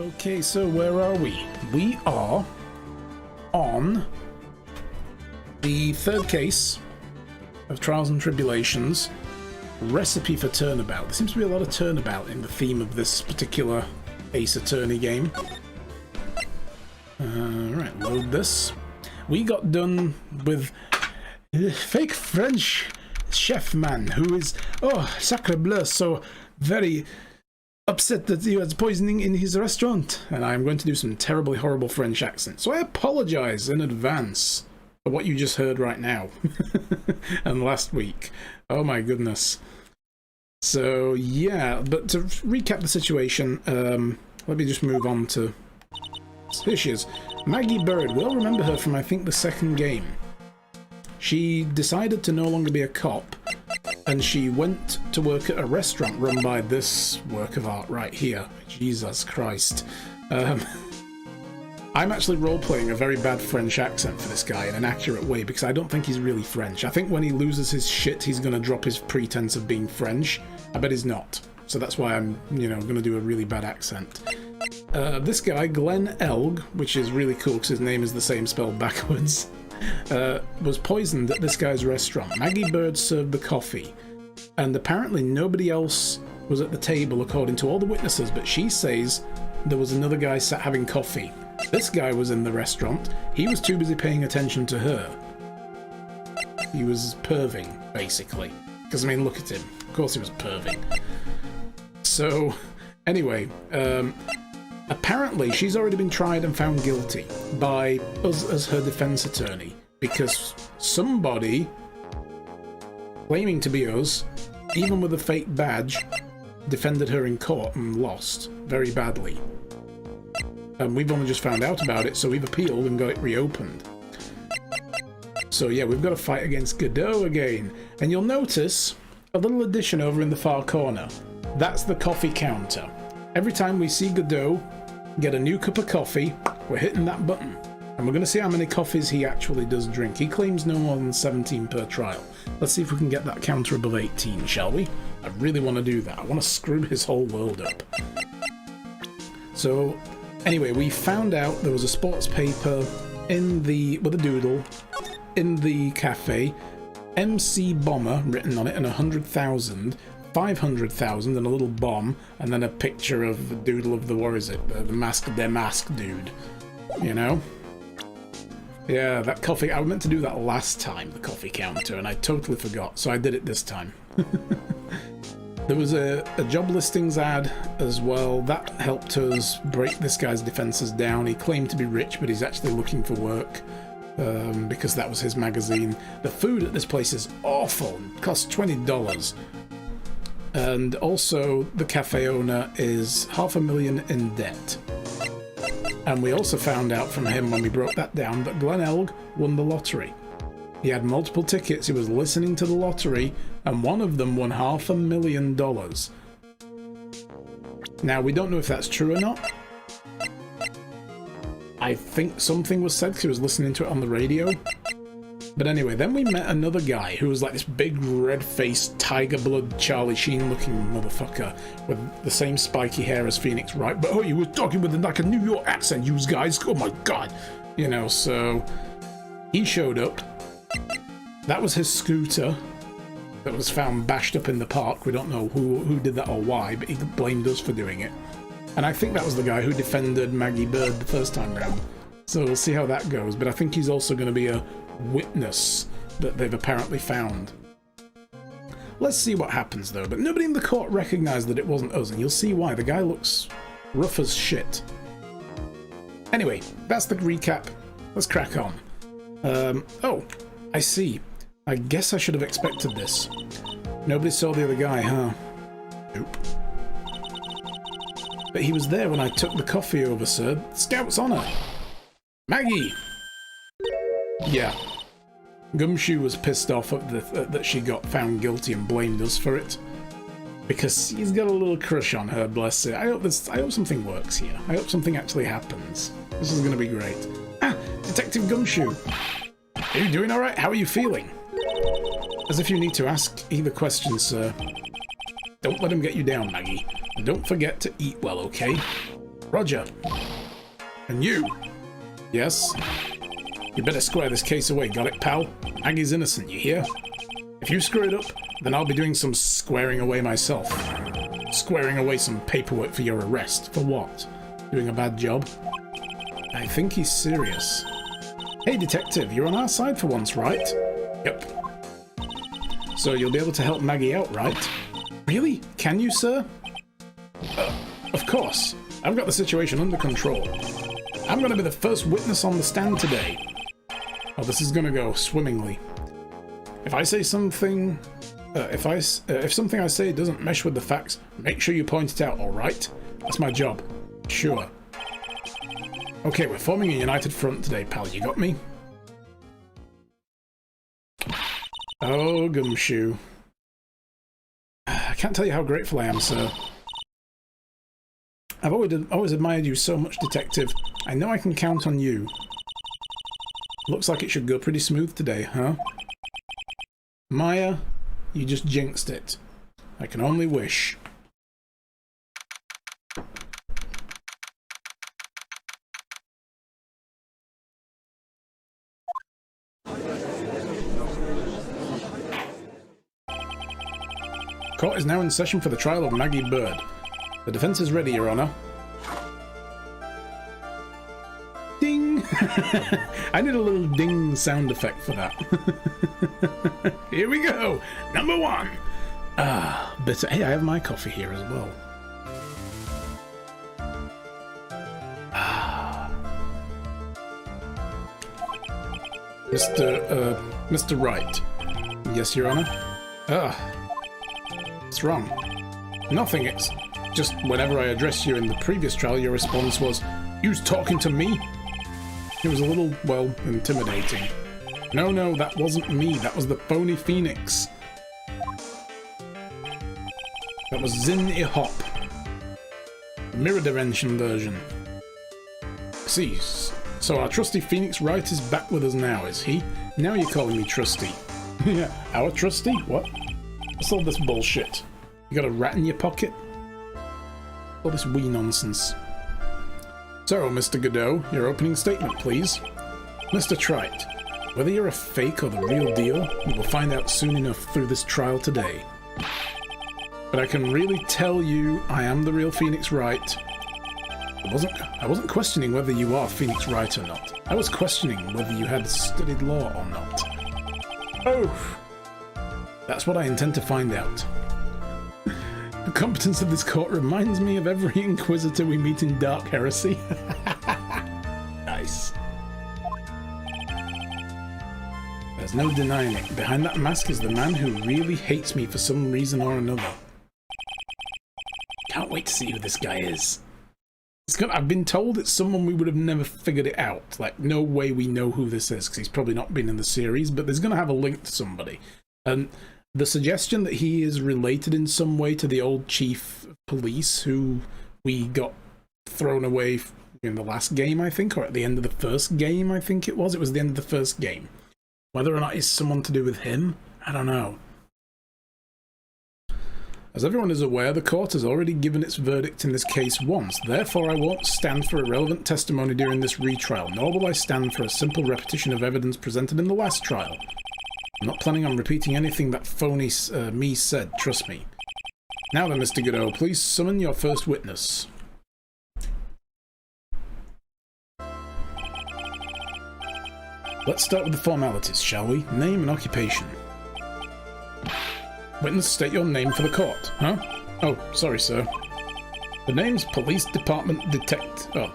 Okay, so where are we? We are on the third case of Trials and Tribulations, Recipe for Turnabout. There seems to be a lot of turnabout in the theme of this particular Ace Attorney game. Right, load this. We got done with fake French chef man who is, oh, sacre bleu, so very upset that he has poisoning in his restaurant. And I'm going to do some terribly horrible French accent. So I apologize in advance for what you just heard right now. And last week. Oh my goodness. So yeah, but to recap the situation, let me just move on to... Here she is. Maggie Bird. We all remember her from, I think, the second game. She decided to no longer be a cop, and she went to work at a restaurant run by this work of art right here. Jesus Christ. I'm actually role-playing a very bad French accent for this guy in an accurate way, because I don't think he's really French. I think when he loses his shit, he's going to drop his pretense of being French. I bet he's not. So that's why I'm, going to do a really bad accent. This guy, Glenn Elg, which is really cool because his name is the same spelled backwards, was poisoned at this guy's restaurant. Maggie Bird served the coffee, and apparently nobody else was at the table according to all the witnesses, but she says there was another guy sat having coffee. This guy was in the restaurant. He was too busy paying attention to her. He was perving, basically. Because, I mean, look at him. Of course he was perving. So, anyway, apparently she's already been tried and found guilty by us as her defense attorney, because somebody claiming to be us, even with a fake badge, defended her in court and lost very badly. And we've only just found out about it, so we've appealed and got it reopened. So yeah, we've got to fight against Godot again. And you'll notice a little addition over in the far corner. That's the coffee counter. Every time we see Godot get a new cup of coffee, we're hitting that button. And we're going to see how many coffees he actually does drink. He claims no more than 17 per trial. Let's see if we can get that counter above 18, shall we? I really want to do that. I want to screw his whole world up. So, anyway, we found out there was a sports paper in the with a doodle in the cafe, MC Bomber written on it, and 100,000, 500,000, and a little bomb, and then a picture of the doodle of the, what is it, the mask, their mask dude, you know? Yeah, that coffee, I meant to do that last time, the coffee counter, and I totally forgot, so I did it this time. There was a job listings ad as well. That helped us break this guy's defenses down. He claimed to be rich, but he's actually looking for work, because that was his magazine. The food at this place is awful. It costs $20. And also, the cafe owner is $500,000 in debt. And we also found out from him when we broke that down that Glenn Elg won the lottery. He had multiple tickets, he was listening to the lottery, and one of them won $500,000. Now, we don't know if that's true or not. I think something was said because he was listening to it on the radio. But anyway, then we met another guy who was like this big red-faced, tiger blood, Charlie Sheen-looking motherfucker with the same spiky hair as Phoenix Wright. But oh, he was talking with like a New York accent, you guys. Oh my god. You know, so he showed up. That was his scooter that was found bashed up in the park. We don't know who did that or why, but he blamed us for doing it. And I think that was the guy who defended Maggie Bird the first time round. So we'll see how that goes. But I think he's also going to be a witness that they've apparently found. Let's see what happens though. But nobody in the court recognized that it wasn't us, and you'll see why. The guy looks rough as shit. Anyway, that's the recap. Let's crack on. Oh, I see. I guess I should have expected this. Nobody saw the other guy, huh? Nope. But he was there when I took the coffee over, sir. Scout's honor. Maggie! Yeah. Gumshoe was pissed off at that she got found guilty and blamed us for it. Because he's got a little crush on her, bless her. I hope something works here. I hope something actually happens. This is going to be great. Ah! Detective Gumshoe! Are you doing alright? How are you feeling? As if you need to ask either question, sir. Don't let him get you down, Maggie. And don't forget to eat well, okay? Roger. And you? Yes? You better square this case away, got it, pal? Maggie's innocent, you hear? If you screw it up, then I'll be doing some squaring away myself. Squaring away some paperwork for your arrest. For what? Doing a bad job? I think he's serious. Hey, detective, you're on our side for once, right? Yep. So you'll be able to help Maggie out, right? Really? Can you, sir? Of course. I've got the situation under control. I'm going to be the first witness on the stand today. Oh, this is going to go swimmingly. If I say something... if something I say doesn't mesh with the facts, make sure you point it out, alright? That's my job. Sure. Okay, we're forming a united front today, pal. You got me? Oh, Gumshoe. I can't tell you how grateful I am, sir. I've always admired you so much, detective. I know I can count on you. Looks like it should go pretty smooth today, huh? Maya, you just jinxed it. I can only wish. Court is now in session for the trial of Maggie Bird. The defense is ready, Your Honor. Ding! I need a little ding sound effect for that. Here we go! Number one! Ah, bitter. Hey, I have my coffee here as well. Ah. Mr. Wright. Yes, Your Honor? Ah. What's wrong? Nothing, it's just whenever I addressed you in the previous trial, your response was, "You's talking to me?" It was a little, well, intimidating. No, that wasn't me. That was the phony Phoenix. That was Zin-I-Hop. Mirror dimension version. See, so our trusty Phoenix Wright is back with us now, is he? Now you're calling me trusty. Yeah, our trusty? What? What's all this bullshit? You got a rat in your pocket? All this wee nonsense. So, Mr. Godot, your opening statement, please. Mr. Trite, whether you're a fake or the real deal, we will find out soon enough through this trial today. But I can really tell you I am the real Phoenix Wright. I wasn't questioning whether you are Phoenix Wright or not. I was questioning whether you had studied law or not. Oh! That's what I intend to find out. The competence of this court reminds me of every inquisitor we meet in Dark Heresy. Nice. There's no denying it. Behind that mask is the man who really hates me for some reason or another. Can't wait to see who this guy is. I've been told it's someone we would have never figured it out. Like, no way we know who this is, because he's probably not been in the series, but there's going to have a link to somebody. And the suggestion that he is related in some way to the old chief of police who we got thrown away in the last game, I think, or at the end of the first game, I think it was. It was the end of the first game. Whether or not it's someone to do with him, I don't know. As everyone is aware, the court has already given its verdict in this case once, therefore I won't stand for irrelevant testimony during this retrial, nor will I stand for a simple repetition of evidence presented in the last trial. I'm not planning on repeating anything that phony me said, trust me. Now then, Mr. Godot, please summon your first witness. Let's start with the formalities, shall we? Name and occupation. Witness, state your name for the court. Huh? Oh, sorry, sir. The name's Police Department Detective. Oh.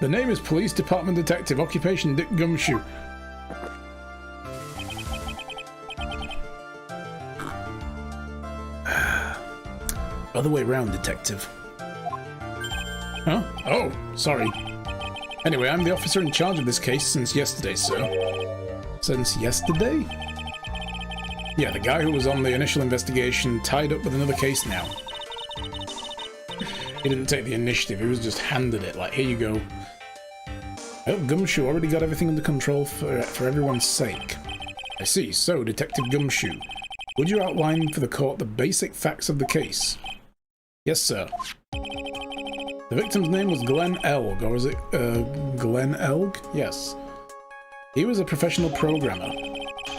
The name is Police Department Detective. Occupation Dick Gumshoe. Other way round, Detective. Huh? Oh, sorry. Anyway, I'm the officer in charge of this case since yesterday, sir. Since yesterday? Yeah, the guy who was on the initial investigation tied up with another case now. He didn't take the initiative, he was just handed it, like, here you go. I hope Gumshoe already got everything under control for everyone's sake. I see, so, Detective Gumshoe, would you outline for the court the basic facts of the case? Yes, sir. The victim's name was Glenn Elg, or is it Glenn Elg? Yes. He was a professional programmer.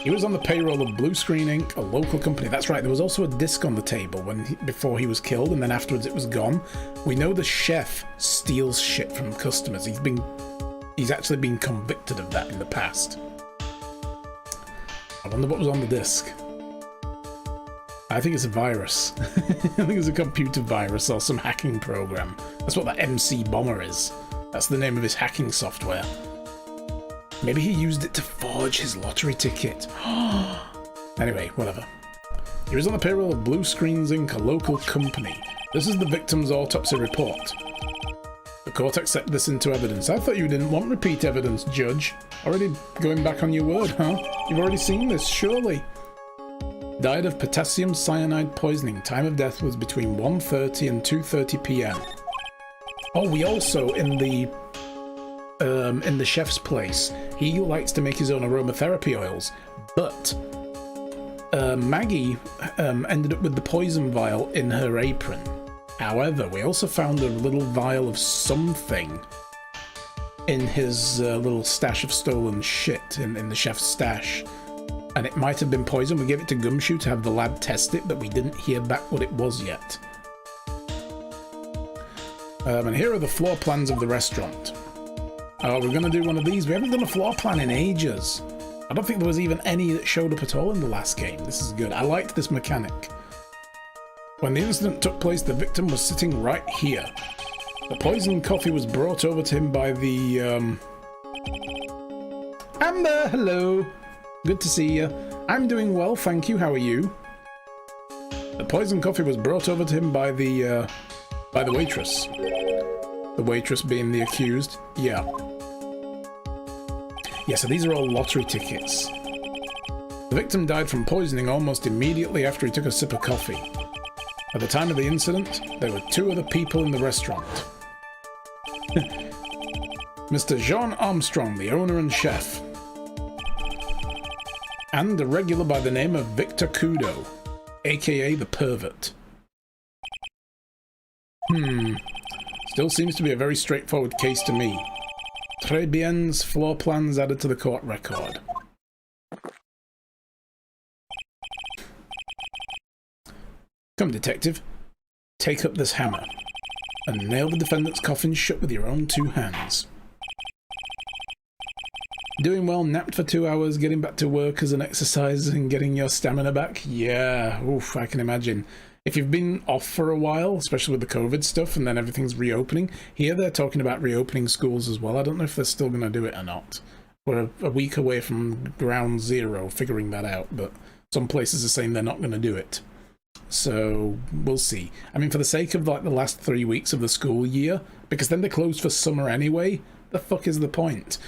He was on the payroll of Blue Screen Inc., a local company. That's right, there was also a disc on the table before he was killed, and then afterwards it was gone. We know the chef steals shit from customers. He's actually been convicted of that in the past. I wonder what was on the disc. I think it's a virus. I think it's a computer virus or some hacking program. That's what that MC Bomber is. That's the name of his hacking software. Maybe he used it to forge his lottery ticket. Anyway, whatever. He was on the payroll of Blue Screens Inc., a local company. This is the victim's autopsy report. The court accepted this into evidence. I thought you didn't want repeat evidence, Judge. Already going back on your word, huh? You've already seen this, surely. Died of potassium cyanide poisoning. Time of death was between 1:30 and 2:30 p.m. Oh, we also, in the chef's place, he likes to make his own aromatherapy oils, but Maggie ended up with the poison vial in her apron. However, we also found a little vial of something in his little stash of stolen shit in the chef's stash. And it might have been poison. We gave it to Gumshoe to have the lab test it, but we didn't hear back what it was yet. And here are the floor plans of the restaurant. Oh, we're going to do one of these. We haven't done a floor plan in ages. I don't think there was even any that showed up at all in the last game. This is good. I liked this mechanic. When the incident took place, the victim was sitting right here. The poisoned coffee was brought over to him by the... Amber, hello. Good to see you. I'm doing well, thank you. How are you? The poisoned coffee was brought over to him by the waitress. The waitress being the accused. Yeah. Yeah, so these are all lottery tickets. The victim died from poisoning almost immediately after he took a sip of coffee. At the time of the incident, there were 2 other people in the restaurant. Mr. Jean Armstrong, the owner and chef. And a regular by the name of Victor Kudo, aka the pervert. Still seems to be a very straightforward case to me. Très bien's floor plans added to the court record. Come, detective. Take up this hammer and nail the defendant's coffin shut with your own 2 hands. Doing well, napped for 2 hours, getting back to work as an exercise and getting your stamina back? Yeah, oof, I can imagine. If you've been off for a while, especially with the COVID stuff, and then everything's reopening, here they're talking about reopening schools as well. I don't know if they're still going to do it or not. We're a week away from ground zero figuring that out, but some places are saying they're not going to do it. So, we'll see. I mean, for the sake of like the last 3 weeks of the school year, because then they're closed for summer anyway, the fuck is the point?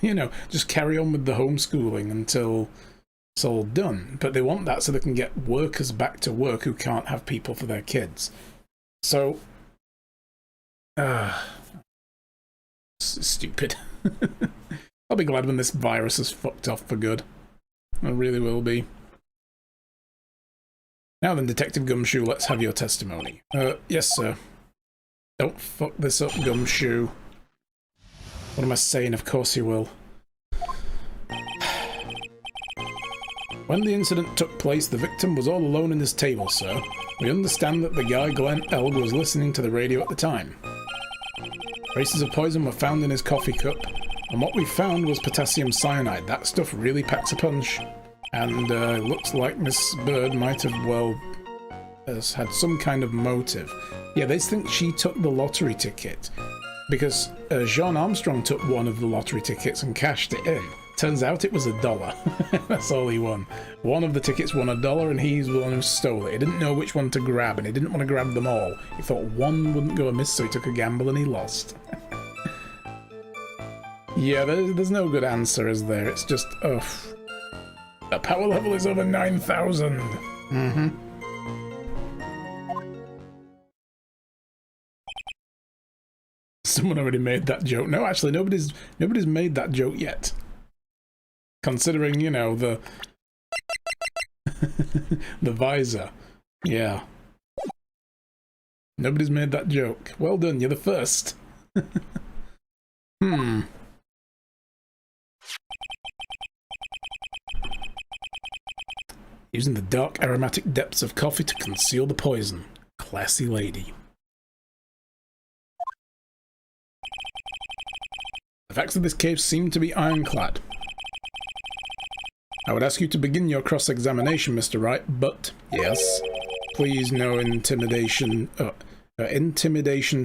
You know, just carry on with the homeschooling until it's all done. But they want that so they can get workers back to work who can't have people for their kids. So, stupid. I'll be glad when this virus is fucked off for good. I really will be. Now then, Detective Gumshoe, let's have your testimony. Yes, sir. Don't fuck this up, Gumshoe. What am I saying? Of course you will. When the incident took place, the victim was all alone in his table, sir. We understand that the guy, Glenn Elg, was listening to the radio at the time. Traces of poison were found in his coffee cup, and what we found was potassium cyanide. That stuff really packs a punch. And it looks like Miss Bird might have, well, has had some kind of motive. Yeah, they think she took the lottery ticket. Because Jean Armstrong took one of the lottery tickets and cashed it in. Turns out it was $1. That's all he won. One of the tickets won $1 and he's the one who stole it. He didn't know which one to grab and he didn't want to grab them all. He thought one wouldn't go amiss, so he took a gamble and he lost. Yeah, there's no good answer, is there? It's just, ugh. The power level is over 9,000. Mm-hmm. Someone already made that joke. No, actually, nobody's made that joke yet. Considering, you know, the the visor. Yeah. Nobody's made that joke. Well done, you're the first. Using the dark aromatic depths of coffee to conceal the poison. Classy lady. The facts of this case seem to be ironclad. I would ask you to begin your cross-examination, Mr. Wright, but yes, please no intimidation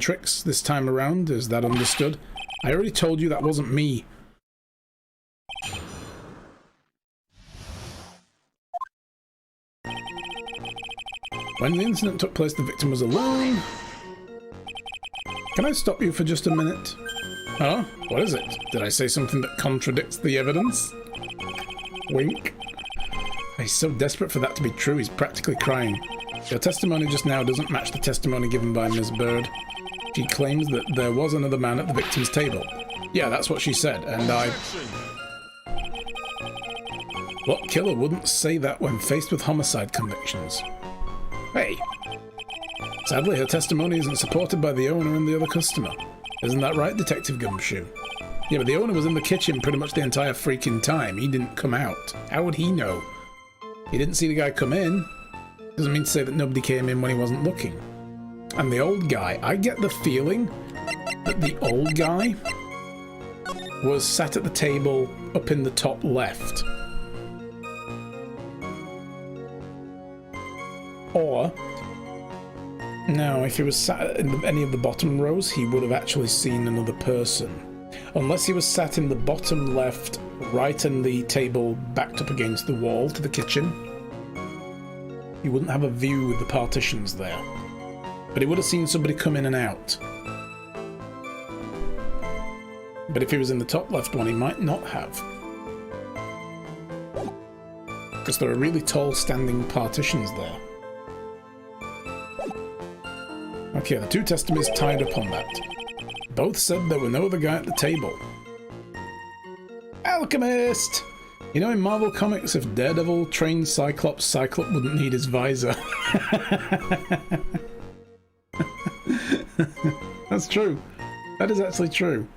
tricks this time around. Is that understood? I already told you that wasn't me. When the incident took place, the victim was alone. Can I stop you for just a minute? Huh? What is it? Did I say something that contradicts the evidence? Wink. He's so desperate for that to be true, he's practically crying. Your testimony just now doesn't match the testimony given by Miss Bird. She claims that there was another man at the victim's table. Yeah, that's what she said, and I... What killer wouldn't say that when faced with homicide convictions? Hey! Sadly, her testimony isn't supported by the owner and the other customer. Isn't that right, Detective Gumshoe? Yeah, but the owner was in the kitchen pretty much the entire freaking time. He didn't come out. How would he know? He didn't see the guy come in. Doesn't mean to say that nobody came in when he wasn't looking. And the old guy, I get the feeling that the old guy was sat at the table up in the top left. Or, no, if he was sat in any of the bottom rows, he would have actually seen another person. Unless he was sat in the bottom left, right in the table backed up against the wall to the kitchen. He wouldn't have a view with the partitions there. But he would have seen somebody come in and out. But if he was in the top left one, he might not have. Because there are really tall standing partitions there. Okay, the two testimonies tied up on that. Both said there were no other guy at the table. Alchemist! You know, in Marvel Comics, if Daredevil trained Cyclops, Cyclops wouldn't need his visor. That's true. That is actually true.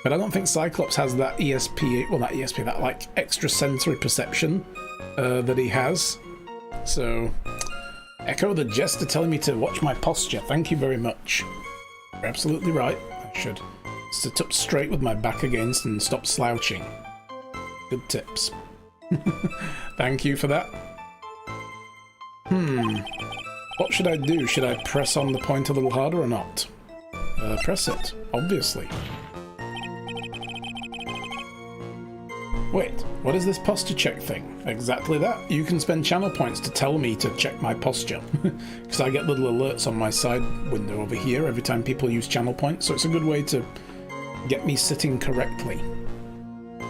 But I don't think Cyclops has that that like extrasensory perception that he has. So, Echo the Jester telling me to watch my posture. Thank you very much. You're absolutely right. I should sit up straight with my back against and stop slouching. Good tips. Thank you for that. What should I do? Should I press on the point a little harder or not? Press it, obviously. Wait, what is this posture check thing? Exactly that. You can spend channel points to tell me to check my posture. Because I get little alerts on my side window over here every time people use channel points, so it's a good way to get me sitting correctly.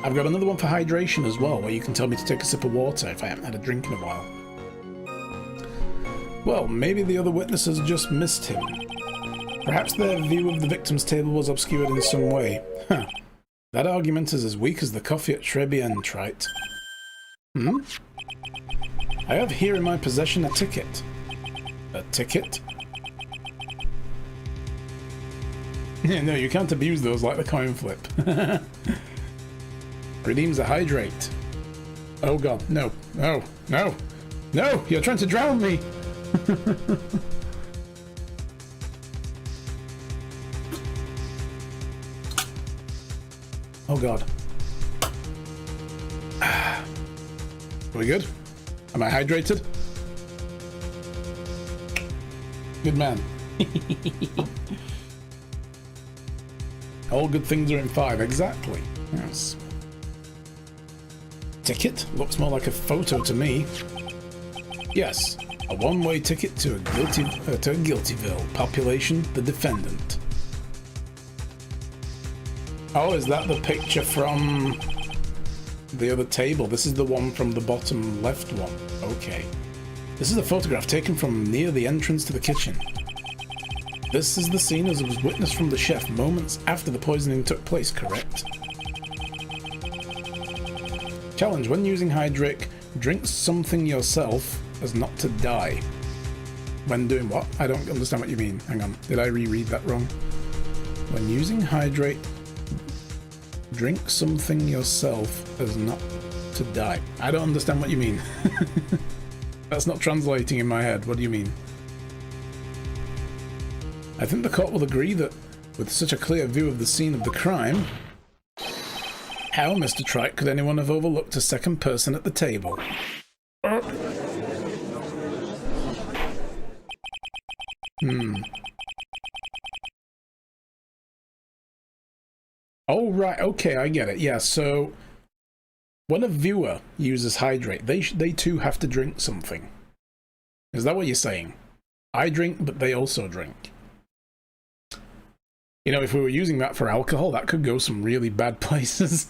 I've got another one for hydration as well, where you can tell me to take a sip of water if I haven't had a drink in a while. Well, maybe the other witnesses just missed him. Perhaps their view of the victim's table was obscured in some way. Huh. That argument is as weak as the coffee at Tribulations, Wright. I have here in my possession a ticket. A ticket? No, you can't abuse those like the coin flip. Redeems a hydrate. Oh god, no, no, no, no! You're trying to drown me! Oh god. Are we good? Am I hydrated? Good man. All good things are in 5, exactly. Yes. Ticket? Looks more like a photo to me. Yes, a one-way ticket to Guiltyville. Population, the defendant. Oh, is that the picture from the other table? This is the one from the bottom left one. Okay. This is a photograph taken from near the entrance to the kitchen. This is the scene as it was witnessed from the chef moments after the poisoning took place, correct? Challenge: when using Hydrate, drink something yourself as not to die. When doing what? I don't understand what you mean. Hang on. Did I reread that wrong? When using hydrate, drink something yourself as not to die. I don't understand what you mean. That's not translating in my head. What do you mean? I think the court will agree that with such a clear view of the scene of the crime, how, Mr. Trike, could anyone have overlooked a second person at the table? Oh, right. Okay, I get it. Yeah, so when a viewer uses hydrate, they too have to drink something. Is that what you're saying? I drink, but they also drink. You know, if we were using that for alcohol, that could go some really bad places.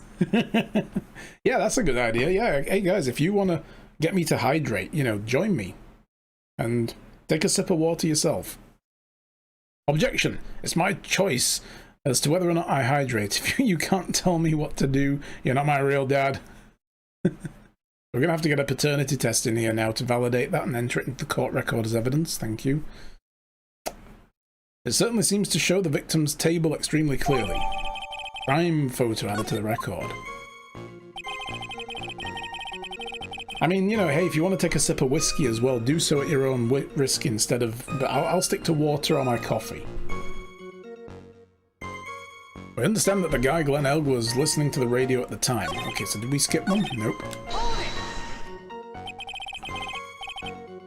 Yeah, that's a good idea. Yeah, hey guys, if you want to get me to hydrate, you know, join me. And take a sip of water yourself. Objection. It's my choice as to whether or not I hydrate. If you can't tell me what to do, you're not my real dad. We're going to have to get a paternity test in here now to validate that and enter it into the court record as evidence. Thank you. It certainly seems to show the victim's table extremely clearly. Crime photo added to the record. I mean, you know, hey, if you want to take a sip of whiskey as well, do so at your own risk instead of... But I'll stick to water or my coffee. I understand that the guy, Glenn Elg, was listening to the radio at the time. Okay, so did we skip them? Nope.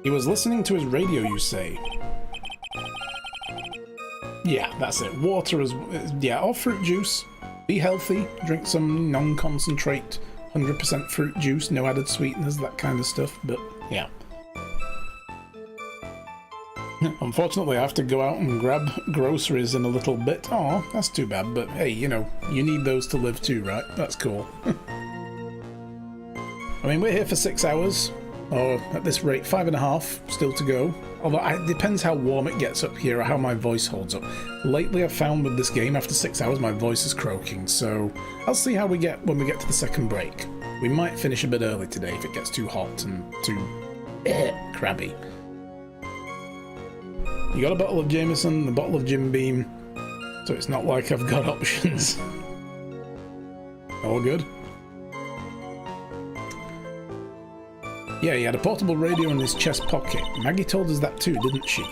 He was listening to his radio, you say? Yeah, that's it. Water is... Yeah, or fruit juice. Be healthy. Drink some non-concentrate 100% fruit juice, no added sweeteners, that kind of stuff. But, yeah. Unfortunately, I have to go out and grab groceries in a little bit. Oh, that's too bad. But, hey, you know, you need those to live too, right? That's cool. I mean, we're here for 6 hours. Or, at this rate, 5.5 still to go. Although, it depends how warm it gets up here or how my voice holds up. Lately, I've found with this game, after 6 hours, my voice is croaking. So, I'll see how we get when we get to the second break. We might finish a bit early today if it gets too hot and too... crabby. You got a bottle of Jameson, a bottle of Jim Beam, so it's not like I've got options. All good? Yeah, he had a portable radio in his chest pocket. Maggie told us that too, didn't she?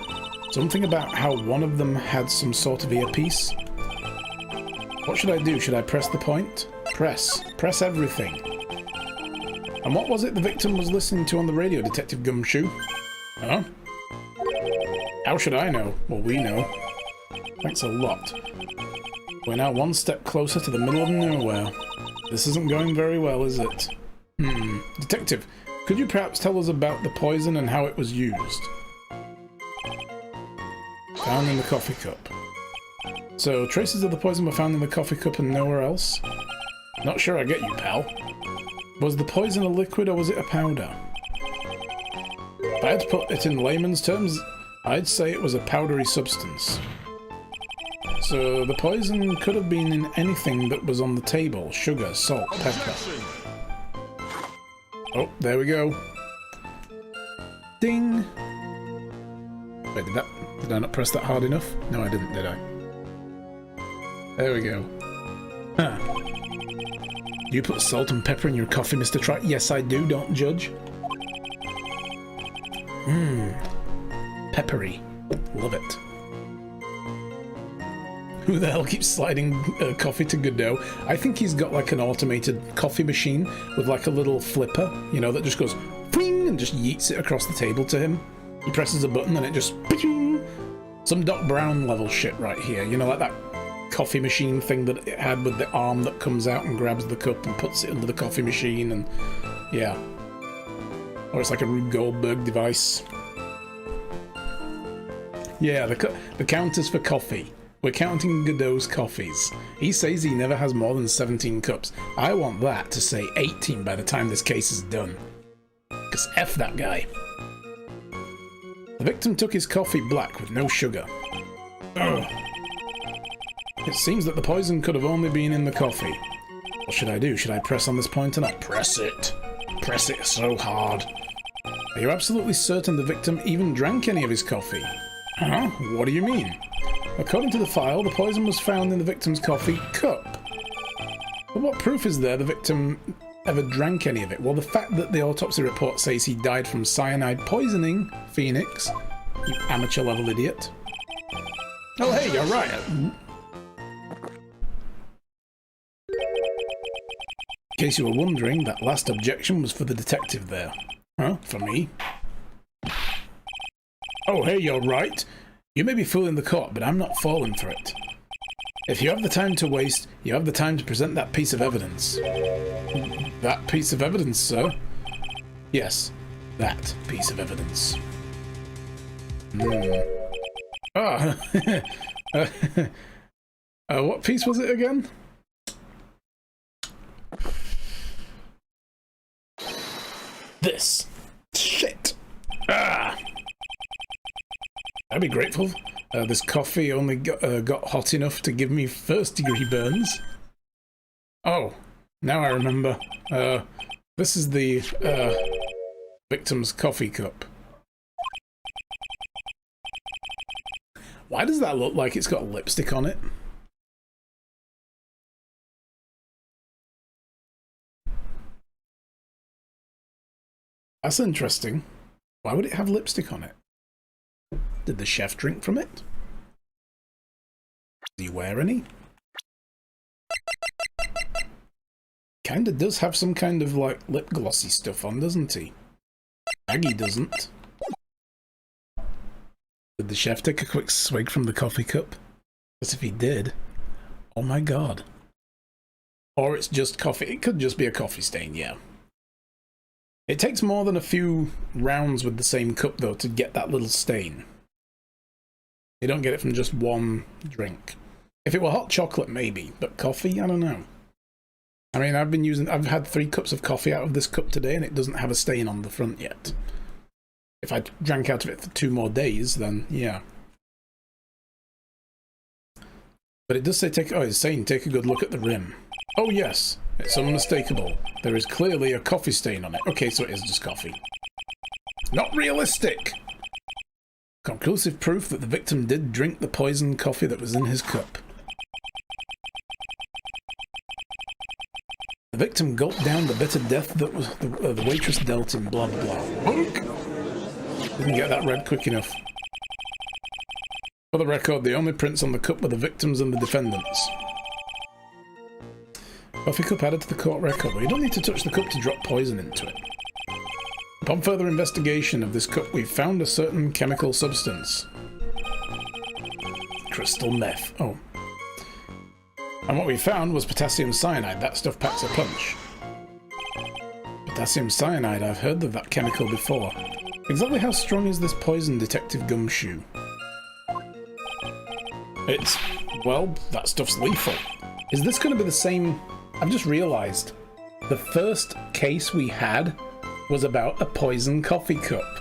Something about how one of them had some sort of earpiece. What should I do? Should I press the point? Press. Press everything. And what was it the victim was listening to on the radio, Detective Gumshoe? Huh? How should I know? Well, we know. Thanks a lot. We're now one step closer to the middle of nowhere. This isn't going very well, is it? Detective, could you perhaps tell us about the poison and how it was used? Found in the coffee cup. So, traces of the poison were found in the coffee cup and nowhere else? Not sure I get you, pal. Was the poison a liquid or was it a powder? If I had to put it in layman's terms, I'd say it was a powdery substance. So the poison could have been in anything that was on the table. Sugar, salt, pepper. Oh, there we go. Ding! Wait, did I not press that hard enough? No, I didn't, did I? There we go. Huh. Do you put salt and pepper in your coffee, Mr. Trike? Yes, I do. Don't judge. Peppery. Love it. Who the hell keeps sliding coffee to Godot? I think he's got like an automated coffee machine with like a little flipper, you know, that just goes ping and just yeets it across the table to him. He presses a button and it just ping. Some Doc Brown level shit right here, you know, like that coffee machine thing that it had with the arm that comes out and grabs the cup and puts it under the coffee machine, and yeah. Or it's like a Rube Goldberg device. Yeah, the counters for coffee. We're counting Godot's coffees. He says he never has more than 17 cups. I want that to say 18 by the time this case is done. Because F that guy. The victim took his coffee black with no sugar. Ugh. It seems that the poison could have only been in the coffee. What should I do? Should I press on this point or not? Press it. Press it so hard. Are you absolutely certain the victim even drank any of his coffee? Huh? What do you mean? According to the file, the poison was found in the victim's coffee cup. But what proof is there the victim ever drank any of it? Well, the fact that the autopsy report says he died from cyanide poisoning, Phoenix, you amateur level idiot. Oh hey, you're right. In case you were wondering, that last objection was for the detective there. Huh? For me? Oh hey, you're right. You may be fooling the court, but I'm not falling for it. If you have the time to waste, you have the time to present that piece of evidence. That piece of evidence, sir? Yes, that piece of evidence. Ah, what piece was it again? This. Shit. Ah. I'd be grateful. This coffee only got hot enough to give me first-degree burns. Oh, now I remember. This is the victim's coffee cup. Why does that look like it's got lipstick on it? That's interesting. Why would it have lipstick on it? Did the chef drink from it? Do you wear any? Kinda does have some kind of like lip glossy stuff on, doesn't he? Aggie doesn't. Did the chef take a quick swig from the coffee cup? As if he did. Oh my god. Or it's just coffee. It could just be a coffee stain, yeah. It takes more than a few rounds with the same cup though to get that little stain. You don't get it from just one drink. If it were hot chocolate, maybe, but coffee, I don't know. I mean, I've had 3 cups of coffee out of this cup today and it doesn't have a stain on the front yet. If I drank out of it for 2 more days, then yeah. But it does say it's saying take a good look at the rim. Oh yes, it's unmistakable. There is clearly a coffee stain on it. Okay, so it is just coffee. Not realistic! Conclusive proof that the victim did drink the poisoned coffee that was in his cup. The victim gulped down the bitter death that was the waitress dealt him, blah blah. Didn't get that read quick enough. For the record, the only prints on the cup were the victims and the defendants. Coffee cup added to the court record, but you don't need to touch the cup to drop poison into it. Upon further investigation of this cup, we've found a certain chemical substance. Crystal meth. Oh. And what we found was potassium cyanide. That stuff packs a punch. Potassium cyanide, I've heard of that chemical before. Exactly how strong is this poison, Detective Gumshoe? It's... well, that stuff's lethal. Is this going to be the same... I've just realised. The first case we had was about a poison coffee cup.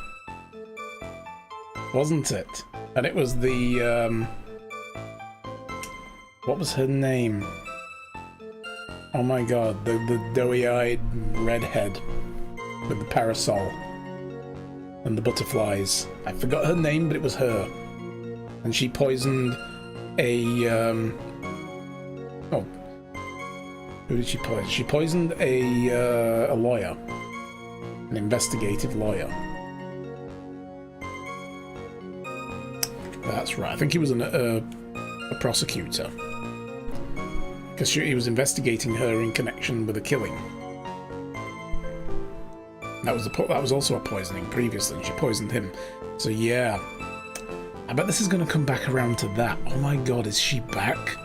Wasn't it? And it was the, what was her name? Oh my god, the doughy-eyed redhead with the parasol and the butterflies. I forgot her name, but it was her. And she poisoned a, oh. Who did she poison? She poisoned a lawyer. An investigative lawyer. That's right. I think he was a prosecutor. Because he was investigating her in connection with a killing. That was also a poisoning previously, and she poisoned him. So yeah. I bet this is going to come back around to that. Oh my god, is she back?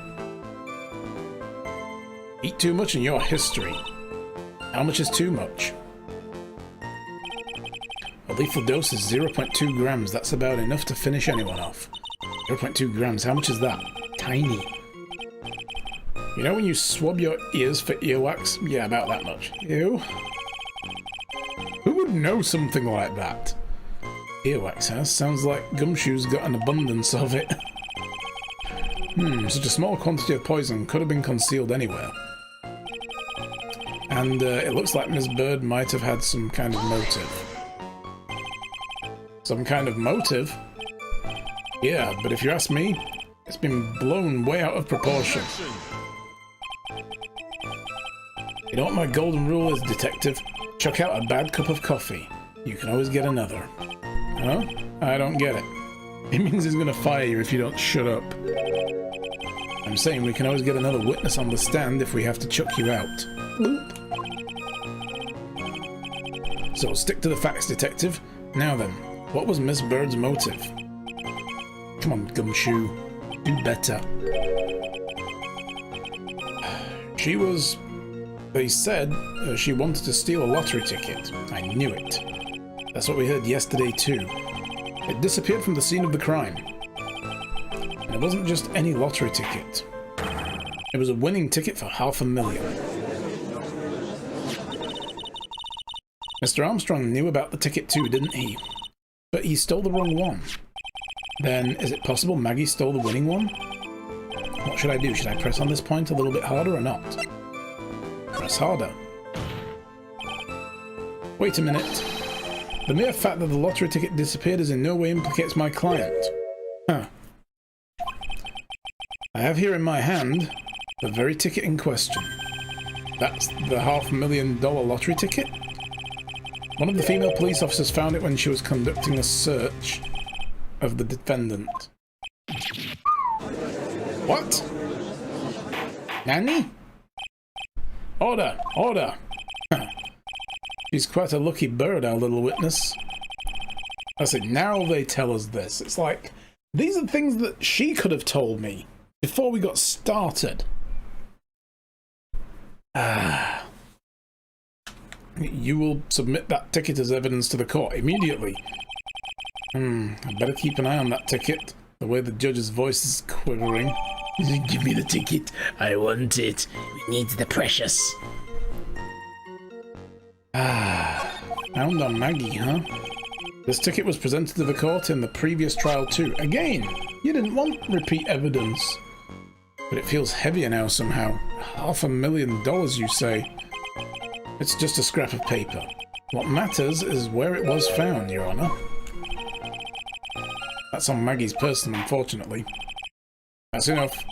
Eat too much in your history. How much is too much? A lethal dose is 0.2 grams. That's about enough to finish anyone off. 0.2 grams. How much is that? Tiny. You know when you swab your ears for earwax? Yeah, about that much. Ew. Who would know something like that? Earwax, huh? Sounds like Gumshoe's got an abundance of it. Such a small quantity of poison could have been concealed anywhere. And it looks like Ms. Bird might have had some kind of motive. Some kind of motive? Yeah, but if you ask me, it's been blown way out of proportion. You know what my golden rule is, detective? Chuck out a bad cup of coffee. You can always get another. Huh? I don't get it. It means he's gonna fire you if you don't shut up. I'm saying we can always get another witness on the stand if we have to chuck you out. Bloop. So stick to the facts, detective. Now then, what was Miss Bird's motive? Come on, Gumshoe. Do better. She was... They said she wanted to steal a lottery ticket. I knew it. That's what we heard yesterday too. It disappeared from the scene of the crime. And it wasn't just any lottery ticket. It was a winning ticket for $500,000. Mr. Armstrong knew about the ticket too, didn't he? But he stole the wrong one. Then, is it possible Maggie stole the winning one? What should I do? Should I press on this point a little bit harder or not? Press harder. Wait a minute. The mere fact that the lottery ticket disappeared is in no way implicates my client. Huh. I have here in my hand the very ticket in question. That's the $500,000 lottery ticket? One of the female police officers found it when she was conducting a search of the defendant. What? Nanny? Order! Order! She's quite a lucky bird, our little witness. I said, now they tell us this. It's like, these are things that she could have told me before we got started. You will submit that ticket as evidence to the court immediately. I better keep an eye on that ticket. The way the judge's voice is quivering. Give me the ticket. I want it. We need the precious. Found on Maggie, huh? This ticket was presented to the court in the previous trial too. Again, you didn't want repeat evidence. But it feels heavier now somehow. $500,000, you say? It's just a scrap of paper. What matters is where it was found, Your Honor. That's on Maggie's person, unfortunately. That's enough.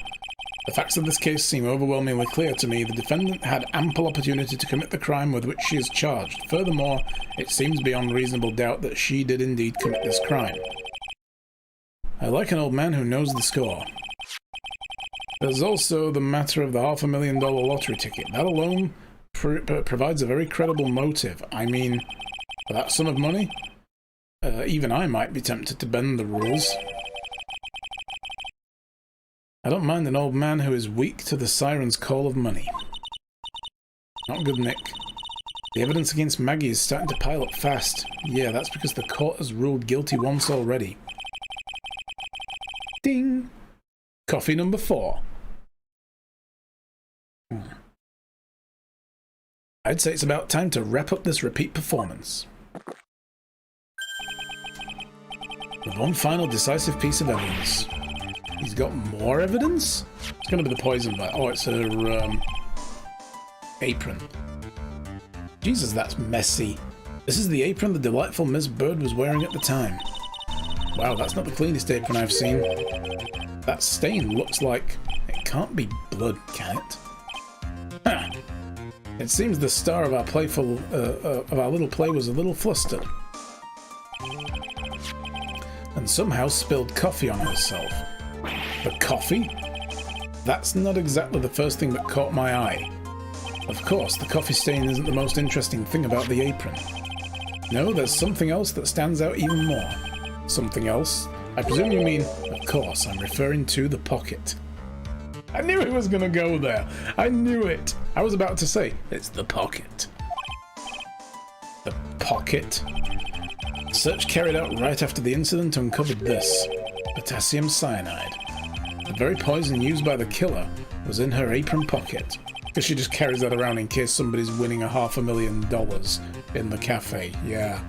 The facts of this case seem overwhelmingly clear to me. The defendant had ample opportunity to commit the crime with which she is charged. Furthermore, it seems beyond reasonable doubt that she did indeed commit this crime. I like an old man who knows the score. There's also the matter of the $500,000 lottery ticket. That alone provides a very credible motive. I mean, for that sum of money, even I might be tempted to bend the rules. I don't mind an old man who is weak to the siren's call of money. Not good, Nick. The evidence against Maggie is starting to pile up fast. Yeah, that's because the court has ruled guilty once already. Ding! Coffee number 4. I'd say it's about time to wrap up this repeat performance. With one final decisive piece of evidence. He's got more evidence? It's going to be the poison bite. Oh, it's her apron. Jesus, that's messy. This is the apron the delightful Miss Bird was wearing at the time. Wow, that's not the cleanest apron I've seen. That stain looks like... It can't be blood, can it? Huh. It seems the star of our little play was a little flustered. And somehow spilled coffee on herself. The coffee? That's not exactly the first thing that caught my eye. Of course, the coffee stain isn't the most interesting thing about the apron. No, there's something else that stands out even more. Something else? I presume you mean, of course, I'm referring to the pocket. I knew it was going to go there. I knew it. I was about to say, it's the pocket. The pocket? Search carried out right after the incident uncovered this. Potassium cyanide. The very poison used by the killer was in her apron pocket. Because she just carries that around in case somebody's winning a $500,000 in the cafe. Yeah.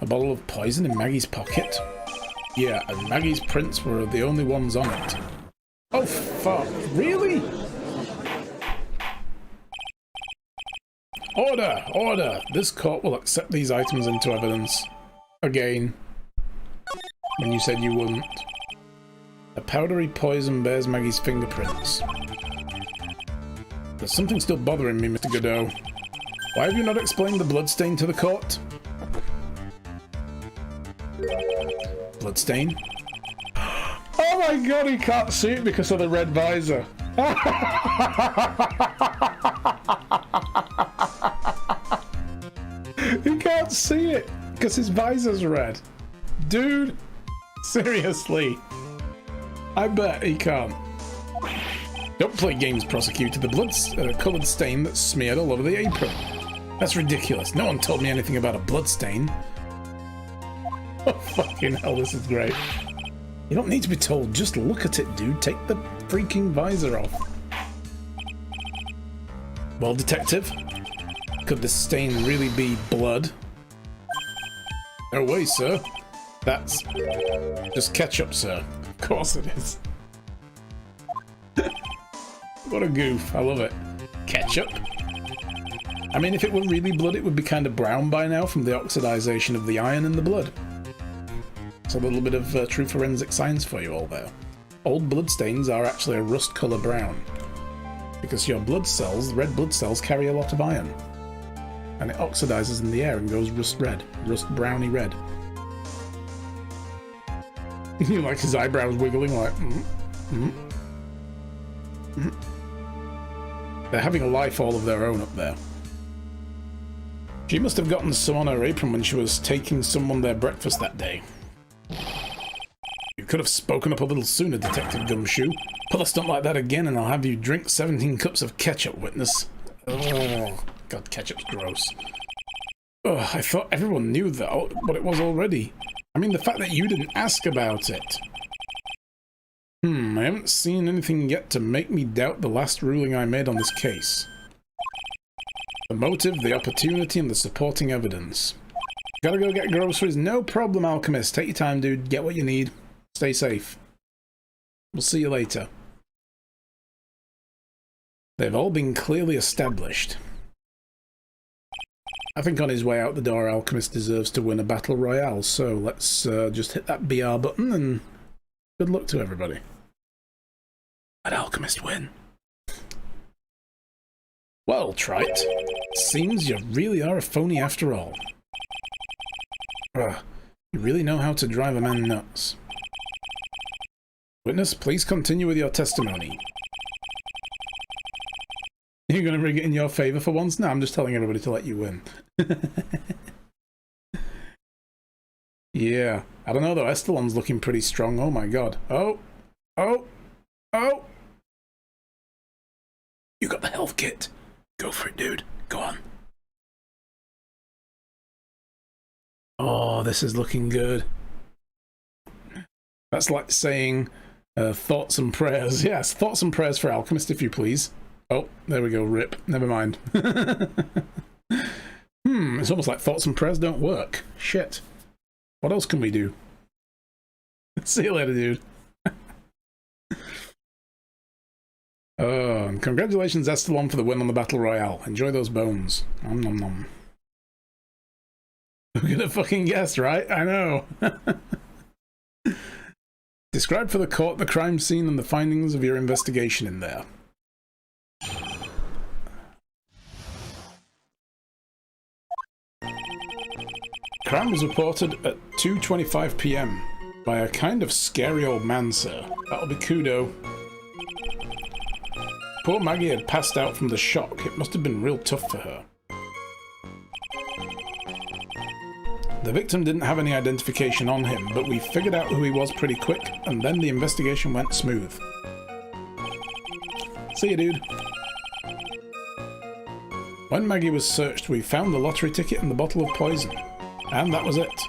A bottle of poison in Maggie's pocket? Yeah, and Maggie's prints were the only ones on it. Oh, fuck. Really? Order! Order! This court will accept these items into evidence. again. When you said you wouldn't. A powdery poison bears Maggie's fingerprints. There's something still bothering me, Mr. Godot. Why have you not explained the bloodstain to the court? Bloodstain? Oh my god, he can't see it because of the red visor. He can't see it because his visor's red. Dude, seriously. I bet he can't. Don't play games, prosecutor. The blood-coloured stain that's smeared all over the apron. That's ridiculous. No one told me anything about a blood stain. Oh, fucking hell, this is great. You don't need to be told. Just look at it, dude. Take the freaking visor off. Well, detective, could this stain really be blood? No way, sir. That's just ketchup, sir. Of course it is. What a goof. I love it. Ketchup? I mean, if it were really blood, it would be kind of brown by now from the oxidization of the iron in the blood. It's a little bit of true forensic science for you all there. Old blood stains are actually a rust colour brown. Because your blood cells, red blood cells, carry a lot of iron. And it oxidizes in the air and goes rust red. Rust browny red. You like his eyebrows wiggling like... They're having a life all of their own up there. She must have gotten some on her apron when she was taking someone their breakfast that day. You could have spoken up a little sooner, Detective Gumshoe. Pull a stunt like that again and I'll have you drink 17 cups of ketchup, witness. Oh, God, ketchup's gross. Oh, I thought everyone knew that, what it was already. I mean, the fact that you didn't ask about it. I haven't seen anything yet to make me doubt the last ruling I made on this case. The motive, the opportunity, and the supporting evidence. Gotta go get groceries. No problem, Alchemist. Take your time, dude. Get what you need. Stay safe. We'll see you later. They've all been clearly established. I think on his way out the door, Alchemist deserves to win a battle royale, so let's just hit that BR button and good luck to everybody. Let Alchemist win. Well, Trite, seems you really are a phony after all. You really know how to drive a man nuts. Witness, please continue with your testimony. You're going to rig it in your favour for once? No, I'm just telling everybody to let you win. Yeah. I don't know though, Estalon's looking pretty strong. Oh my god. Oh! Oh! Oh! You got the health kit. Go for it, dude. Go on. Oh, this is looking good. That's like saying thoughts and prayers. Yes, thoughts and prayers for Alchemist, if you please. Oh, there we go. Rip. Never mind. It's almost like thoughts and prayers don't work. Shit. What else can we do? See you later, dude. Oh, and congratulations, Estalon, for the win on the Battle Royale. Enjoy those bones. Nom nom nom. Who could have fucking guessed, right? I know. Describe for the court the crime scene and the findings of your investigation in there. Crime was reported at 2:25 PM by a kind of scary old man, sir. That'll be kudo. Poor Maggie had passed out from the shock. It must have been real tough for her. The victim didn't have any identification on him, but we figured out who he was pretty quick, and then the investigation went smooth. See you, dude. When Maggie was searched, we found the lottery ticket and the bottle of poison. And that was it.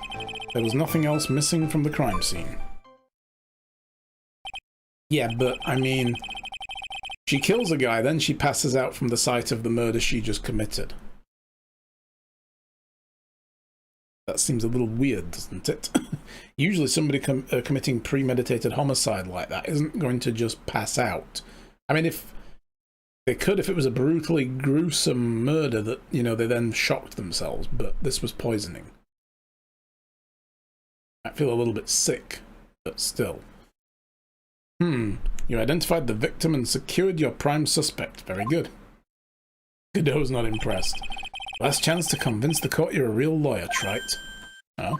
There was nothing else missing from the crime scene. Yeah, but, I mean... She kills a guy, then she passes out from the site of the murder she just committed. That seems a little weird, doesn't it? Usually somebody committing premeditated homicide like that isn't going to just pass out. I mean, if they could, if it was a brutally gruesome murder that, you know, they then shocked themselves, but this was poisoning. I feel a little bit sick, but still. You identified the victim and secured your prime suspect. Very good. Godot's not impressed. Last chance to convince the court you're a real lawyer, Wright. Oh?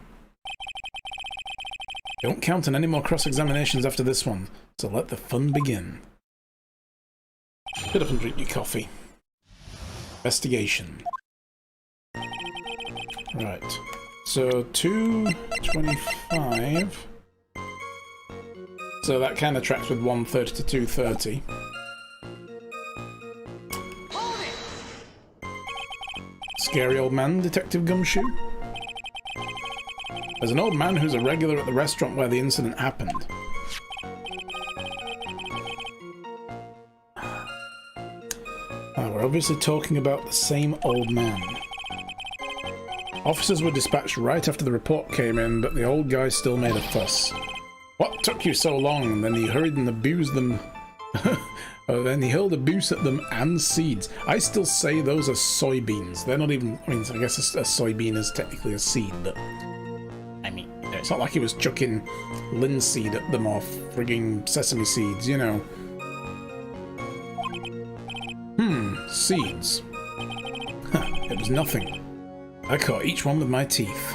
Don't count on any more cross-examinations after this one, so let the fun begin. Get up and drink your coffee. Investigation. Right. So, 225... So that kind of tracks with 130 to 230. Scary old man, Detective Gumshoe? There's an old man who's a regular at the restaurant where the incident happened. We're obviously talking about the same old man. Officers were dispatched right after the report came in, but the old guy still made a fuss. What took you so long? And then he hurried and abused them. Then he hurled abuse at them and seeds. I still say those are soybeans. They're not even... I mean, I guess a soybean is technically a seed, but... I mean, it's not like he was chucking linseed at them or frigging sesame seeds, you know. Seeds. It was nothing. I caught each one with my teeth.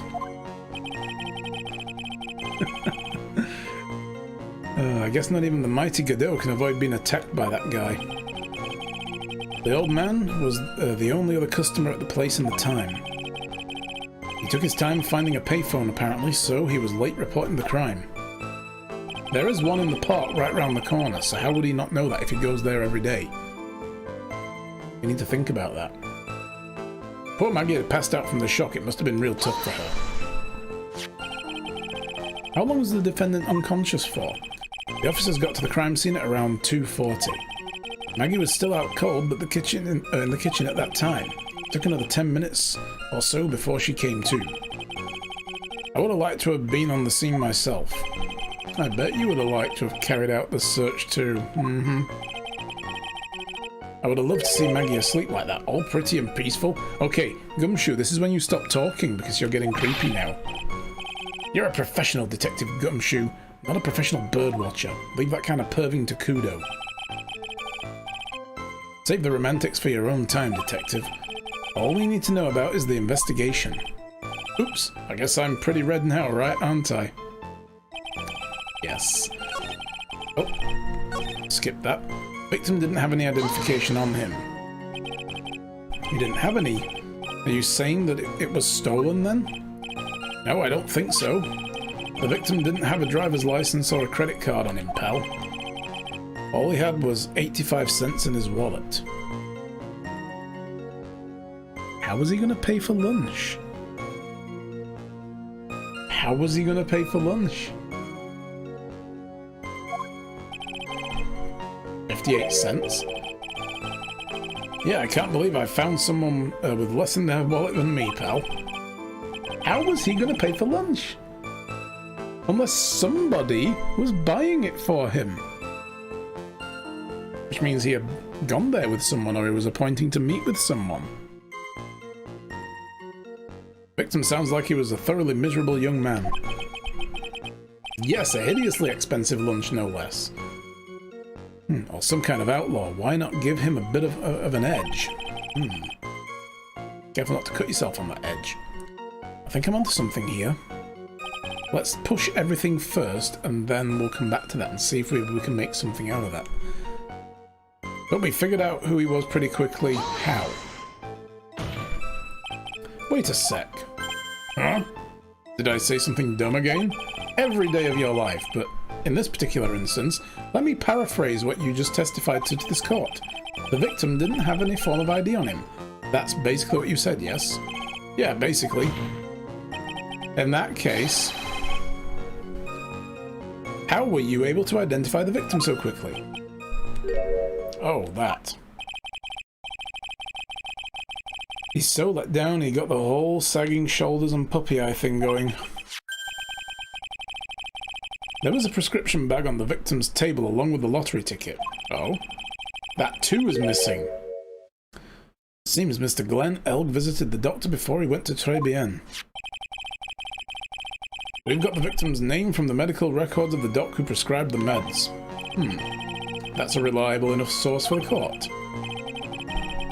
I guess not even the mighty Godot can avoid being attacked by that guy. The old man was the only other customer at the place in the time. He took his time finding a payphone apparently, so he was late reporting the crime. There is one in the park right round the corner, so how would he not know that if he goes there every day? You need to think about that. Poor Maggie had passed out from the shock. It must have been real tough for her. How long was the defendant unconscious for? The officers got to the crime scene at around 2:40. Maggie was still out cold, but in the kitchen at that time. It took another 10 minutes or so before she came to. I would have liked to have been on the scene myself. I bet you would have liked to have carried out the search too. I would have loved to see Maggie asleep like that, all pretty and peaceful. Okay, Gumshoe, this is when you stop talking because you're getting creepy now. You're a professional, Detective Gumshoe, not a professional bird watcher. Leave that kind of perving to Kudo. Save the romantics for your own time, Detective. All we need to know about is the investigation. Oops, I guess I'm pretty red now, right, aren't I? Yes. Oh, skip that. Victim didn't have any identification on him. He didn't have any. Are you saying that it was stolen then? No, I don't think so. The victim didn't have a driver's license or a credit card on him, pal. All he had was 85 cents in his wallet. How was he going to pay for lunch? How was he going to pay for lunch? 58 cents? Yeah, I can't believe I found someone with less in their wallet than me, pal. How was he going to pay for lunch? Unless somebody was buying it for him. Which means he had gone there with someone, or he was appointing to meet with someone. Victim sounds like he was a thoroughly miserable young man. Yes, a hideously expensive lunch, no less. Or some kind of outlaw. Why not give him a bit of an edge? Careful not to cut yourself on that edge. I think I'm onto something here. Let's push everything first, and then we'll come back to that and see if we can make something out of that. But we figured out who he was pretty quickly. How? Wait a sec. Huh? Did I say something dumb again? Every day of your life, but in this particular instance, let me paraphrase what you just testified to this court. The victim didn't have any form of ID on him. That's basically what you said, yes? Yeah, basically. In that case, how were you able to identify the victim so quickly? Oh, that. He's so let down, he got the whole sagging shoulders and puppy eye thing going. There was a prescription bag on the victim's table along with the lottery ticket. Oh? That too was missing. Seems Mr. Glenn Elg visited the doctor before he went to Tribulations. We've got the victim's name from the medical records of the doc who prescribed the meds. That's a reliable enough source for the court.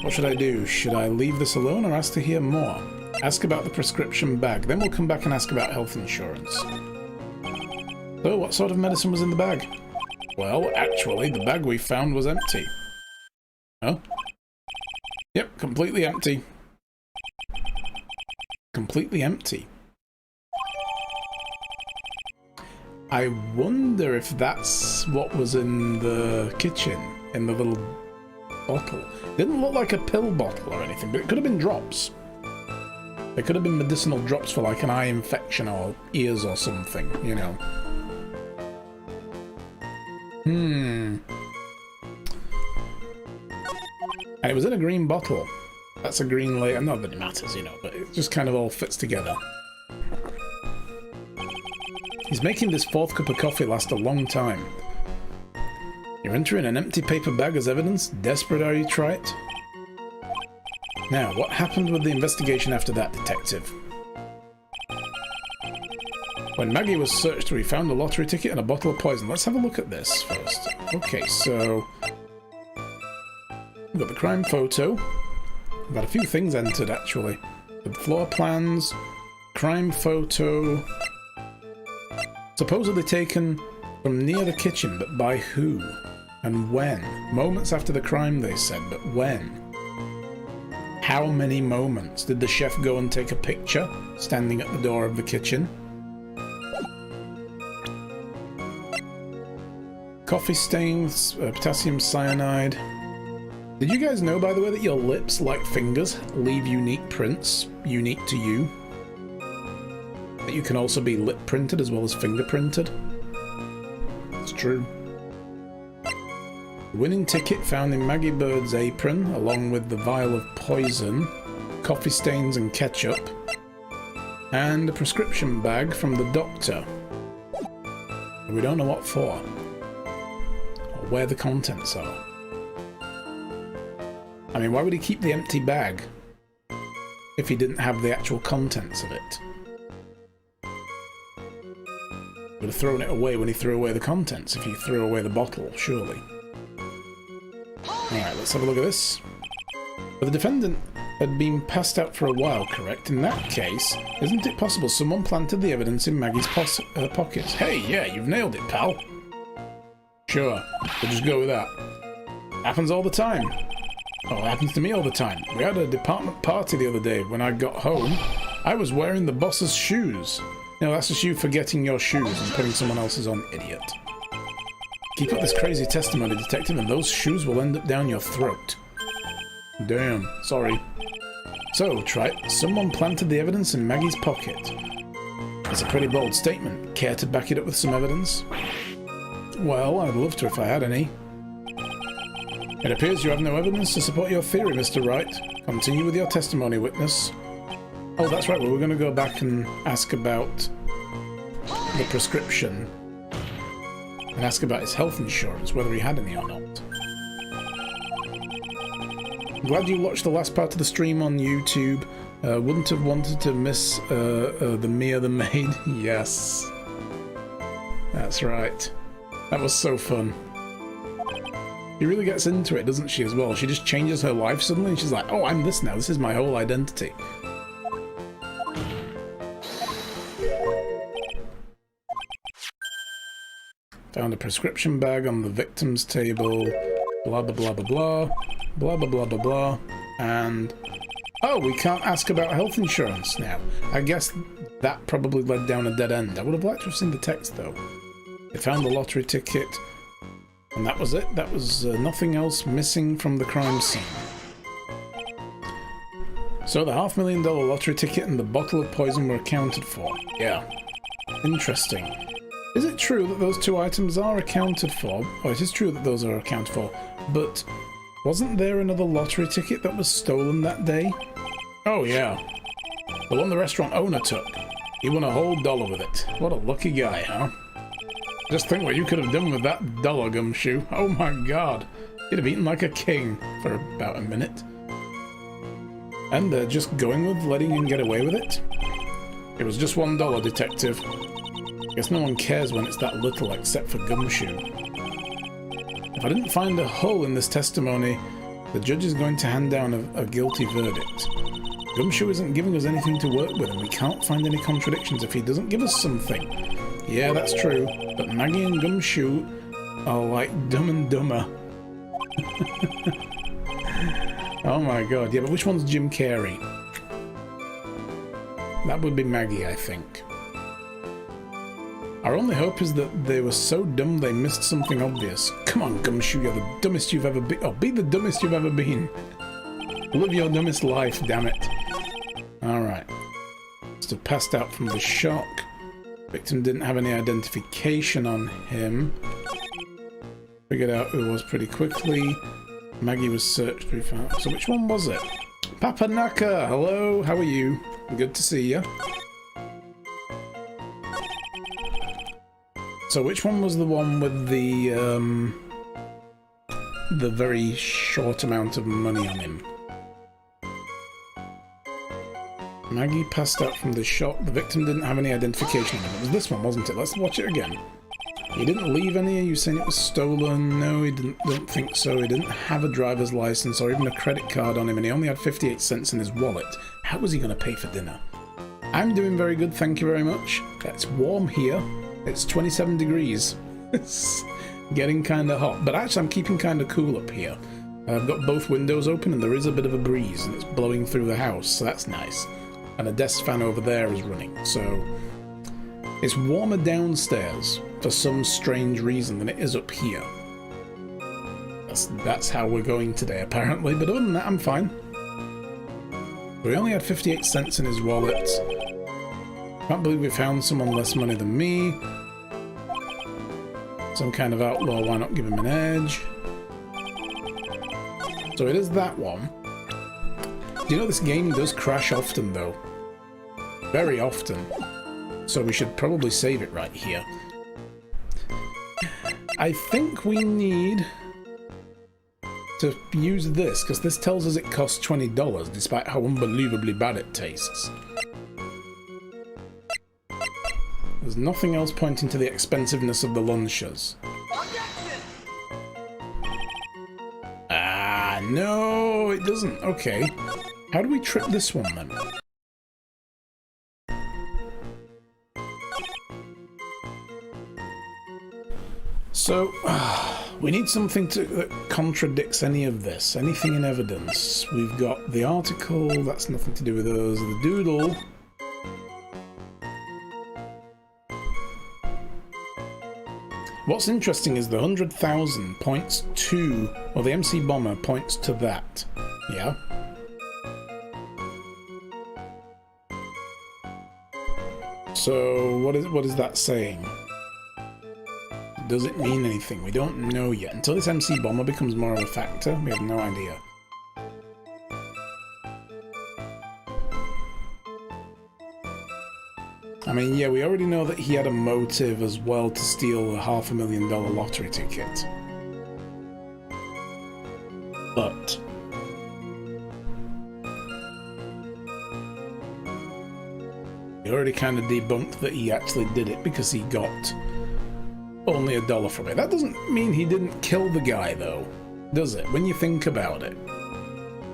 What should I do? Should I leave this alone or ask to hear more? Ask about the prescription bag, then we'll come back and ask about health insurance. So, what sort of medicine was in the bag? Well, actually, the bag we found was empty. Oh? Yep, completely empty. Completely empty. I wonder if that's what was in the kitchen, in the little bottle. Didn't look like a pill bottle or anything, but it could have been drops. There could have been medicinal drops for like an eye infection or ears or something, you know. And it was in a green bottle. That's a green label. Not that it matters, you know, but it just kind of all fits together. He's making this fourth cup of coffee last a long time. You're entering an empty paper bag as evidence? Desperate, are you, Wright? Now, what happened with the investigation after that, Detective? When Maggie was searched, we found a lottery ticket and a bottle of poison. Let's have a look at this first. Okay, so... we've got the crime photo. We've got a few things entered, actually. The floor plans, crime photo... supposedly taken from near the kitchen, but by who? And when? Moments after the crime, they said, but when? How many moments? Did the chef go and take a picture, standing at the door of the kitchen? Coffee stains, potassium cyanide. Did you guys know, by the way, that your lips, like fingers, leave unique prints, unique to you? That you can also be lip printed as well as fingerprinted? It's true. Winning ticket found in Maggie Bird's apron, along with the vial of poison, coffee stains and ketchup, and a prescription bag from the doctor. We don't know what for, or where the contents are. I mean, why would he keep the empty bag if he didn't have the actual contents of it? Would have thrown it away when he threw away the contents, if he threw away the bottle, surely. Alright, let's have a look at this. But the defendant had been passed out for a while, correct? In that case, isn't it possible someone planted the evidence in Maggie's pockets? Hey, yeah, you've nailed it, pal. Sure, we'll just go with that. Happens all the time. Oh, it happens to me all the time. We had a department party the other day. When I got home, I was wearing the boss's shoes. No, that's just you forgetting your shoes and putting someone else's on, idiot. Keep up this crazy testimony, Detective, and those shoes will end up down your throat. Damn, sorry. So, Wright, someone planted the evidence in Maggie's pocket. That's a pretty bold statement. Care to back it up with some evidence? Well, I'd love to if I had any. It appears you have no evidence to support your theory, Mr. Wright. Continue with your testimony, witness. Oh, that's right, well, we're going to go back and ask about the prescription. And ask about his health insurance, whether he had any or not. I'm glad you watched the last part of the stream on YouTube. Wouldn't have wanted to miss the Mia the Maid. Yes. That's right. That was so fun. She really gets into it, doesn't she, as well? She just changes her life suddenly and she's like, oh, I'm this now. This is my whole identity. Found a prescription bag on the victim's table. Blah, blah, blah, blah, blah. Blah, blah, blah, blah, blah. And... oh, we can't ask about health insurance now. I guess that probably led down a dead end. I would have liked to have seen the text, though. They found the lottery ticket. And that was it. That was nothing else missing from the crime scene. So the $500,000 lottery ticket and the bottle of poison were accounted for. Yeah. Interesting. Is it true that those two items are accounted for? Oh, it is true that those are accounted for. But wasn't there another lottery ticket that was stolen that day? Oh, yeah. The one the restaurant owner took. He won a whole $1 with it. What a lucky guy, huh? Just think what you could have done with that $1, Gumshoe. Oh my god. You'd have eaten like a king for about a minute. And just going with letting him get away with it? It was just $1, detective. Guess no one cares when it's that little except for Gumshoe. If I didn't find a hole in this testimony, the judge is going to hand down a guilty verdict. Gumshoe isn't giving us anything to work with, and we can't find any contradictions if he doesn't give us something. Yeah, that's true, but Maggie and Gumshoe are like Dumb and Dumber. Oh my god, yeah, but which one's Jim Carrey? That would be Maggie, I think. Our only hope is that they were so dumb they missed something obvious. Come on, Gumshoe, you're the dumbest you've ever been. Oh, be the dumbest you've ever been. Live your dumbest life, damn it. Alright. Must have passed out from the shock. Victim didn't have any identification on him. Figured out who it was pretty quickly. Maggie was searched pretty far. So which one was it? Papa Naka, hello, how are you? Good to see you. So which one was the one with the very short amount of money on him? Maggie passed out from the shock. The victim didn't have any identification on him. It was this one, wasn't it? Let's watch it again. He didn't leave any. Are you saying it was stolen? No, he don't think so. He didn't have a driver's license or even a credit card on him, and he only had 58 cents in his wallet. How was he going to pay for dinner? I'm doing very good, thank you very much. It's warm here. It's 27 degrees. It's getting kind of hot, but actually I'm keeping kind of cool up here. I've got both windows open and there is a bit of a breeze and it's blowing through the house, so that's nice. And a desk fan over there is running, so it's warmer downstairs for some strange reason than it is up here. That's how we're going today, apparently, but other than that, I'm fine. We only had 58 cents in his wallet. Can't believe we found someone less money than me. Some kind of outlaw, why not give him an edge? So it is that one. Do you know this game does crash often, though? Very often. So we should probably save it right here. I think we need to use this, because this tells us it costs $20, despite how unbelievably bad it tastes. There's nothing else pointing to the expensiveness of the lunches. Ah, no, it doesn't. Okay. How do we trick this one, then? So, we need something that contradicts any of this. Anything in evidence. We've got the article, that's nothing to do with us. The doodle. What's interesting is the 100,000 points to, or the MC Bomber points to that. Yeah. So, what is that saying? Does it mean anything? We don't know yet. Until this MC Bomber becomes more of a factor, we have no idea. I mean, yeah, we already know that he had a motive as well to steal a $500,000 lottery ticket. But we already kind of debunked that he actually did it because he got only $1 from it. That doesn't mean he didn't kill the guy, though, does it? When you think about it.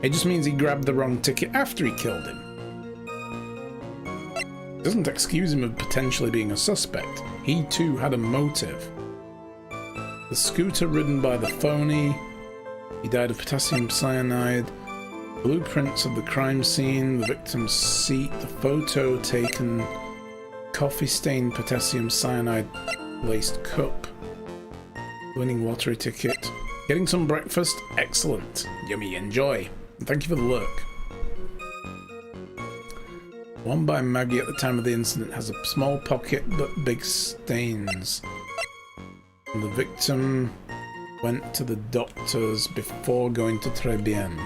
It just means he grabbed the wrong ticket after he killed him. Doesn't excuse him of potentially being a suspect. He too had a motive. The scooter ridden by the phony. He died of potassium cyanide. Blueprints of the crime scene. The victim's seat. The photo taken. Coffee-stained potassium cyanide laced cup. Winning lottery ticket. Getting some breakfast. Excellent. Yummy. Enjoy. And thank you for the lurk. One by Maggie at the time of the incident has a small pocket but big stains. And the victim went to the doctors before going to Tribulations.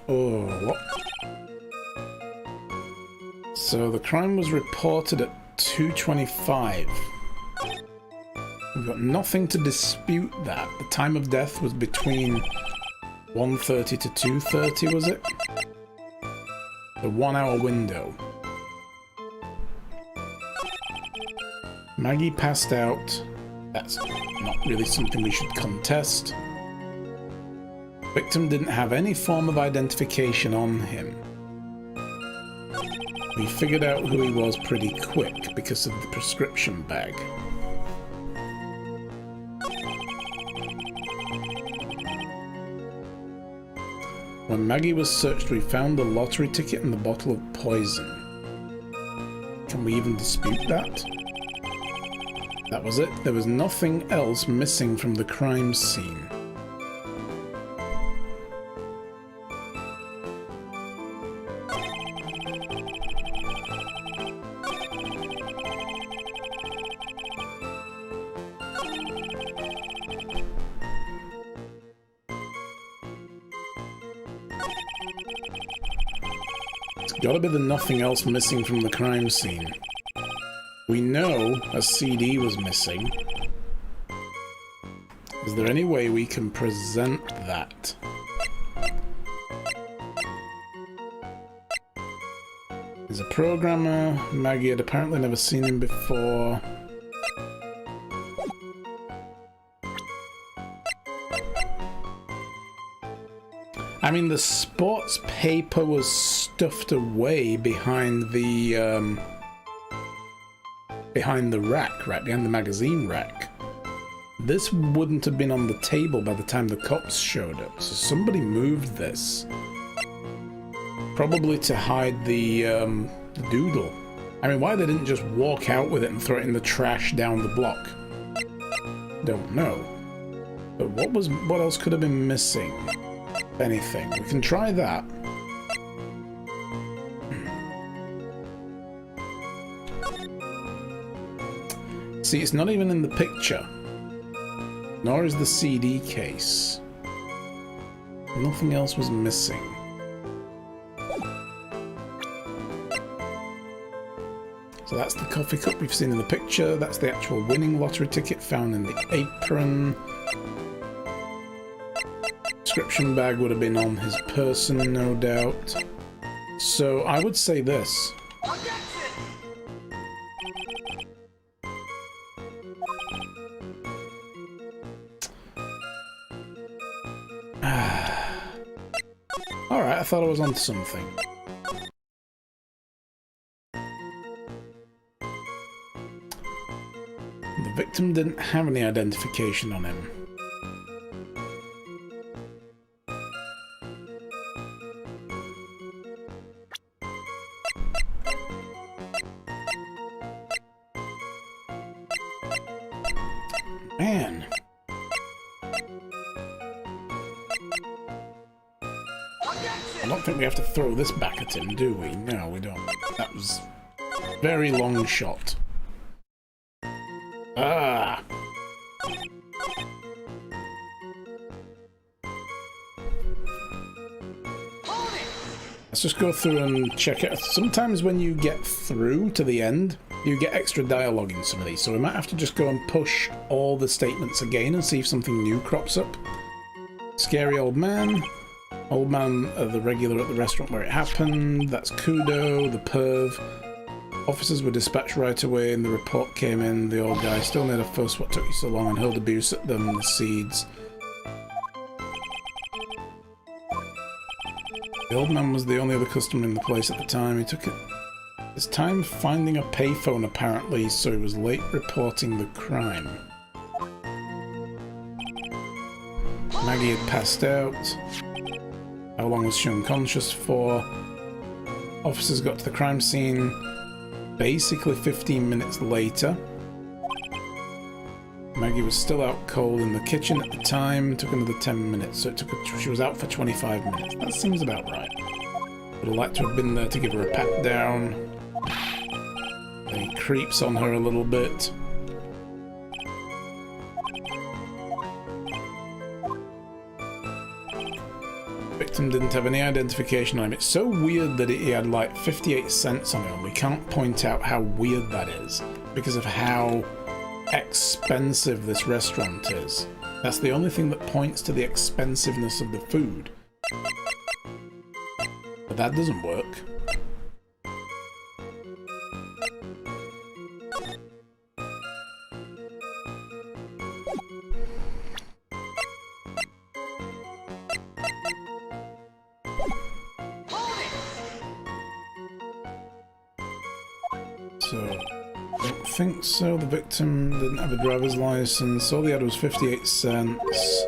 Oh, what? So the crime was reported at 2:25. We've got nothing to dispute that. The time of death was between 1:30 to 2:30, was it? The 1 hour window. Maggie passed out. That's not really something we should contest. Victim didn't have any form of identification on him. We figured out who he was pretty quick because of the prescription bag. When Maggie was searched, we found the lottery ticket and the bottle of poison. Can we even dispute that? That was it. There was nothing else missing from the crime scene. It's gotta be the nothing else missing from the crime scene. We know a CD was missing. Is there any way we can present that? He's a programmer. Maggie had apparently never seen him before. I mean, the sports paper was stuffed away behind the rack, right behind the magazine rack. This wouldn't have been on the table by the time the cops showed up, so somebody moved this. Probably to hide the doodle. I mean, why they didn't just walk out with it and throw it in the trash down the block? Don't know. But what else could have been missing? Anything. We can try that. See, it's not even in the picture. Nor is the CD case. Nothing else was missing. So that's the coffee cup we've seen in the picture. That's the actual winning lottery ticket found in the apron. Prescription bag would have been on his person, no doubt. So I would say this. Alright, I thought I was onto something. The victim didn't have any identification on him. Man. I don't think we have to throw this back at him, do we? No, we don't. That was a very long shot. Ah! Let's just go through and check it. Sometimes when you get through to the end, you get extra dialogue in some of these, so we might have to just go and push all the statements again and see if something new crops up. Scary old man. Old man, the regular at the restaurant where it happened. That's Kudo, the perv. Officers were dispatched right away and the report came in. The old guy still made a fuss. What took you so long? And hurled abuse at them. The seeds. The old man was the only other customer in the place at the time. He took his time finding a payphone apparently, so he was late reporting the crime. Maggie had passed out. How long was she unconscious for? Officers got to the crime scene basically 15 minutes later. Maggie was still out cold in the kitchen at the time. It took another 10 minutes, so she was out for 25 minutes. That seems about right. Would have liked to have been there to give her a pat down. Then he creeps on her a little bit. Victim didn't have any identification on him. It's so weird that he had like 58 cents on him. We can't point out how weird that is because of how expensive this restaurant is. That's the only thing that points to the expensiveness of the food. But that doesn't work. So, I don't think so. The victim didn't have a driver's license. All he had was 58 cents.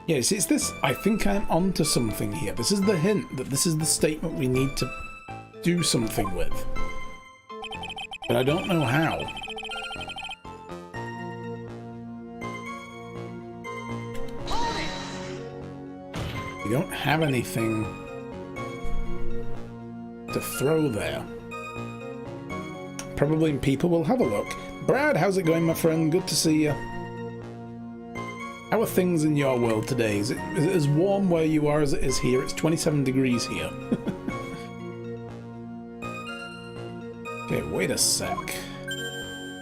Yeah, see, it's this. I think I'm onto something here. This is the hint that this is the statement we need to do something with. But I don't know how. We don't have anything to throw there. Probably people will have a look. Brad, how's it going, my friend? Good to see you. How are things in your world today? Is it as warm where you are as it is here? It's 27 degrees here. Okay, wait a sec.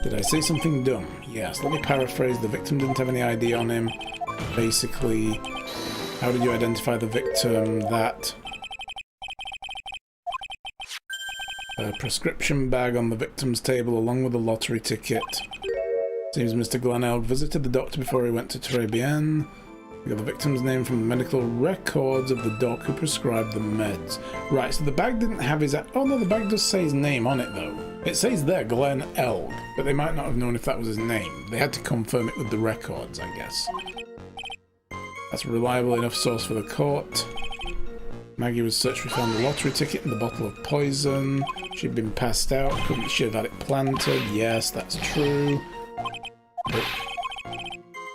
Did I say something dumb? Yes, let me paraphrase. The victim didn't have any ID on him. Basically, how did you identify the victim? That a prescription bag on the victim's table along with a lottery ticket. Seems Mr. Glenelg visited the doctor before he went to Tribulations. We got the victim's name from the medical records of the doc who prescribed the meds. Right, so the bag didn't have his... Oh no, the bag does say his name on it though. It says there, Glenelg, but they might not have known if that was his name. They had to confirm it with the records, I guess. That's a reliable enough source for the court. Maggie was searched. We found the lottery ticket and the bottle of poison. She'd been passed out. Couldn't she have had it planted? Yes, that's true. But,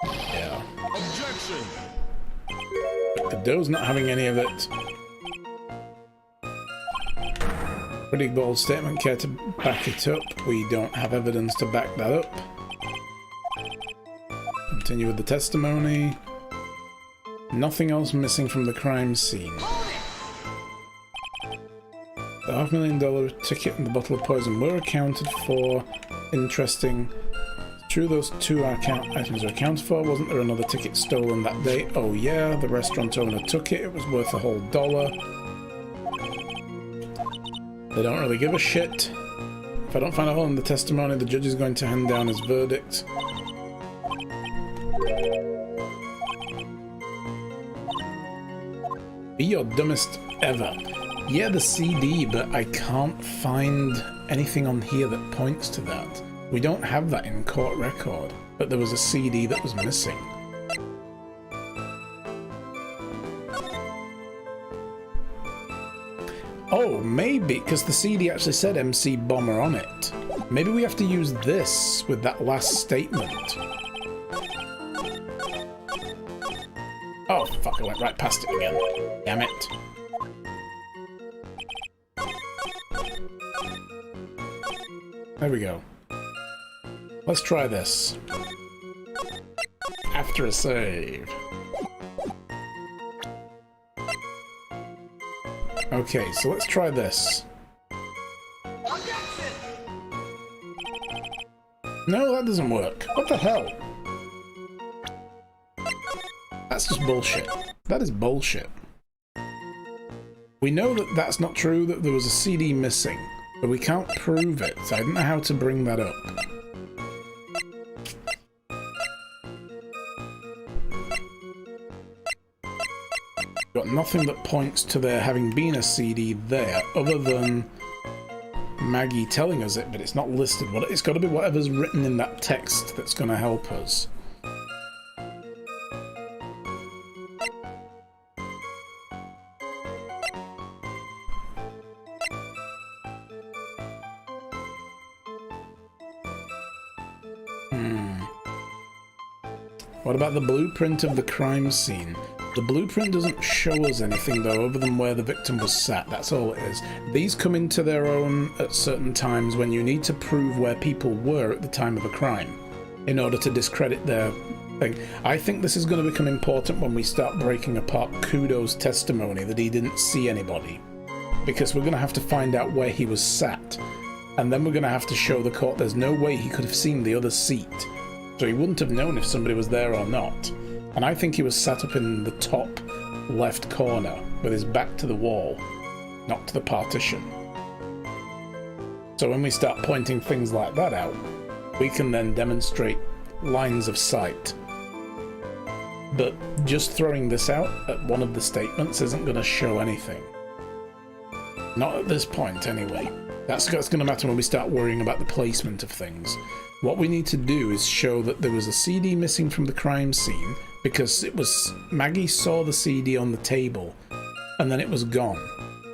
yeah. Objection. The dough's not having any of it. Pretty bold statement. Care to back it up? We don't have evidence to back that up. Continue with the testimony. Nothing else missing from the crime scene. The $500,000 ticket and the bottle of poison were accounted for. Interesting. True, those two items are accounted for. Wasn't there another ticket stolen that day? Oh yeah, the restaurant owner took it. It was worth a whole $1. They don't really give a shit. If I don't find a hole in the testimony, the judge is going to hand down his verdict. Be your dumbest ever. Yeah, the CD, but I can't find anything on here that points to that. We don't have that in court record, but there was a CD that was missing. Oh, maybe, because the CD actually said MC Bomber on it. Maybe we have to use this with that last statement. Oh, fuck, I went right past it again. Damn it. There we go. Let's try this. After a save. Okay, so let's try this. No, that doesn't work. What the hell? That's just bullshit. That is bullshit. We know that that's not true, that there was a CD missing, but we can't prove it, so I don't know how to bring that up. Got nothing that points to there having been a CD there, other than Maggie telling us it, but it's not listed. It's got to be whatever's written in that text that's going to help us. What about the blueprint of the crime scene? The blueprint doesn't show us anything though, other than where the victim was sat. That's all it is. These come into their own at certain times when you need to prove where people were at the time of a crime in order to discredit their thing. I think this is going to become important when we start breaking apart Kudo's testimony that he didn't see anybody. because we're going to have to find out where he was sat. And then we're going to have to show the court there's no way he could have seen the other seat. So he wouldn't have known if somebody was there or not. And I think he was sat up in the top left corner with his back to the wall, not to the partition. So when we start pointing things like that out, we can then demonstrate lines of sight. But just throwing this out at one of the statements isn't going to show anything. Not at this point, anyway. That's going to matter when we start worrying about the placement of things. What we need to do is show that there was a CD missing from the crime scene because it was Maggie saw the CD on the table and then it was gone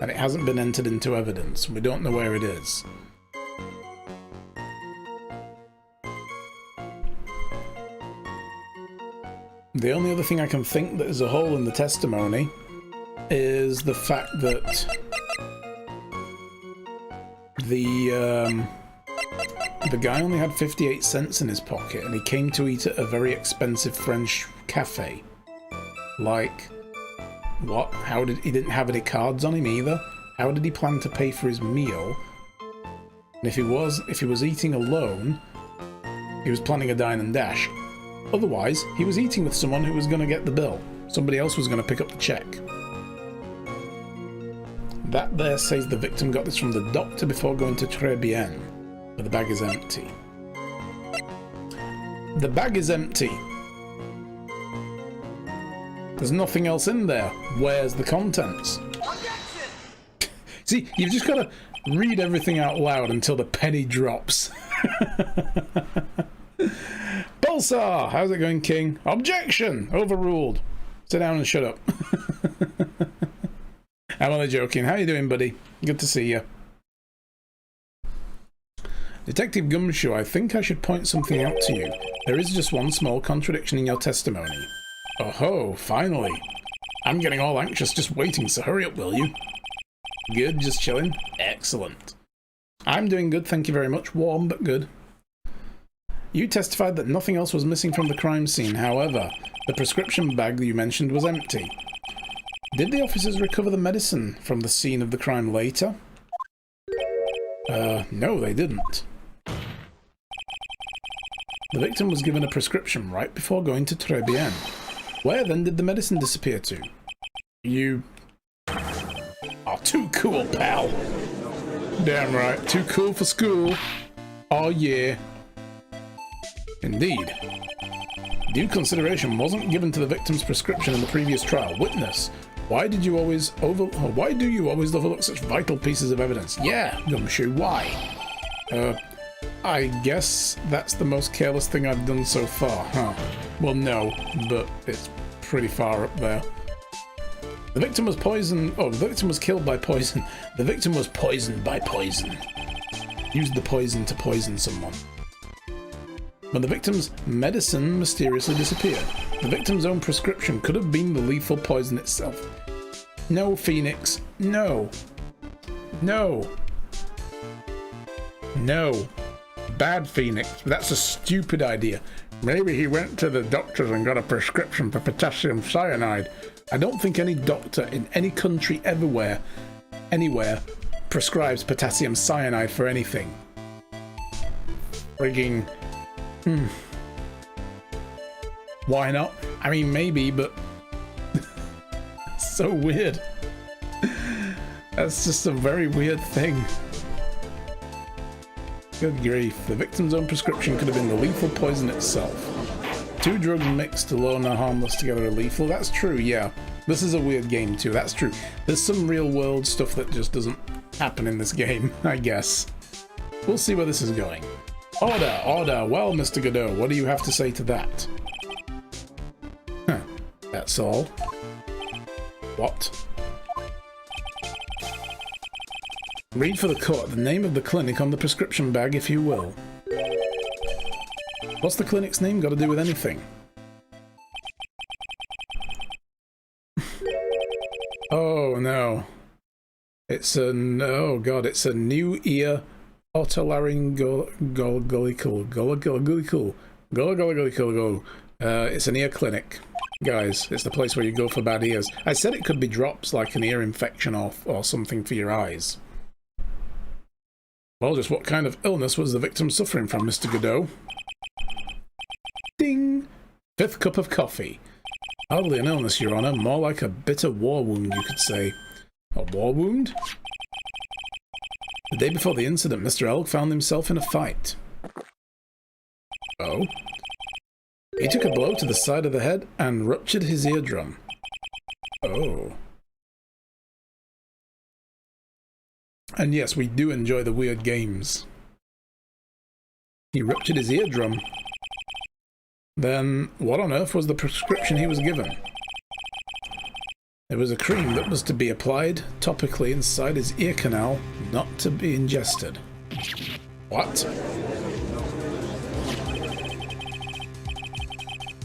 and it hasn't been entered into evidence. We don't know where it is. The only other thing I can think that is a hole in the testimony is the fact that the guy only had 58 cents in his pocket and he came to eat at a very expensive French cafe. Like, what? How did he didn't have any cards on him either? How did he plan to pay for his meal? And if he was eating alone, he was planning a dine and dash. Otherwise, he was eating with someone who was going to get the bill. Somebody else was going to pick up the check. That there says the victim got this from the doctor before going to Tribulations, but the bag is empty. The bag is empty. There's nothing else in there. Where's the contents? See, you've just got to read everything out loud until the penny drops. Pulsar! How's it going, King? Objection! Overruled. Sit down and shut up. I'm only joking. How you doing, buddy? Good to see you. Detective Gumshoe, I think I should point something out to you. There is just one small contradiction in your testimony. Oh ho, finally. I'm getting all anxious just waiting, so hurry up, will you? Good, just chilling? Excellent. I'm doing good, thank you very much. Warm, but good. You testified that nothing else was missing from the crime scene. However, the prescription bag that you mentioned was empty. Did the officers recover the medicine from the scene of the crime later? No, they didn't. The victim was given a prescription right before going to Tribulations. Where then did the medicine disappear to? You are too cool, pal. Damn right, too cool for school. Oh yeah. Indeed. Due consideration wasn't given to the victim's prescription in the previous trial. Witness, why do you always overlook such vital pieces of evidence? Yeah, Gumshoe, why? I guess that's the most careless thing I've done so far, huh? Well, no, but it's pretty far up there. The victim was poisoned. Oh, the victim was killed by poison. The victim was poisoned by poison. Used the poison to poison someone. But the victim's medicine mysteriously disappeared. The victim's own prescription could have been the lethal poison itself. No, Phoenix. No. No. No. Bad Phoenix. That's a stupid idea. Maybe he went to the doctors and got a prescription for potassium cyanide. I don't think any doctor in any country anywhere prescribes potassium cyanide for anything. Frigging... Why not? I mean, maybe, but... So weird. That's just a very weird thing. Good grief. The victim's own prescription could have been the lethal poison itself. Two drugs mixed alone are harmless, together are lethal. That's true, yeah. This is a weird game too, that's true. There's some real world stuff that just doesn't happen in this game, I guess. We'll see where this is going. Order, order. Well, Mr. Godot, what do you have to say to that? Huh. That's all. What? Read for the court the name of the clinic on the prescription bag, if you will. What's the clinic's name got to do with anything? Oh no. It's a... oh god, it's a new ear otolaryngological It's an ear clinic. Guys, it's the place where you go for bad ears. I said it could be drops, like an ear infection or something for your eyes. Well, just what kind of illness was the victim suffering from, Mr. Godot? Ding! 5th cup of coffee. Hardly an illness, Your Honor. More like a bitter war wound, you could say. A war wound? The day before the incident, Mr. Elk found himself in a fight. Oh? He took a blow to the side of the head and ruptured his eardrum. Oh. And yes, we do enjoy the weird games. He ruptured his eardrum. Then, what on earth was the prescription he was given? It was a cream that was to be applied topically inside his ear canal, not to be ingested. What?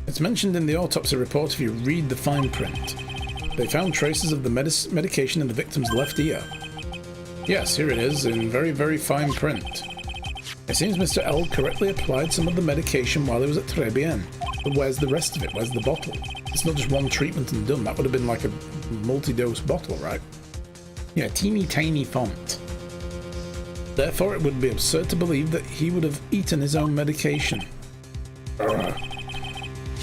It's mentioned in the autopsy report if you read the fine print. They found traces of the medication in the victim's left ear. Yes, here it is, in very, very fine print. It seems Mr. L correctly applied some of the medication while he was at Tribulations. But where's the rest of it? Where's the bottle? It's not just one treatment and done. That would have been like a multi-dose bottle, right? Yeah, teeny tiny font. Therefore, it would be absurd to believe that he would have eaten his own medication.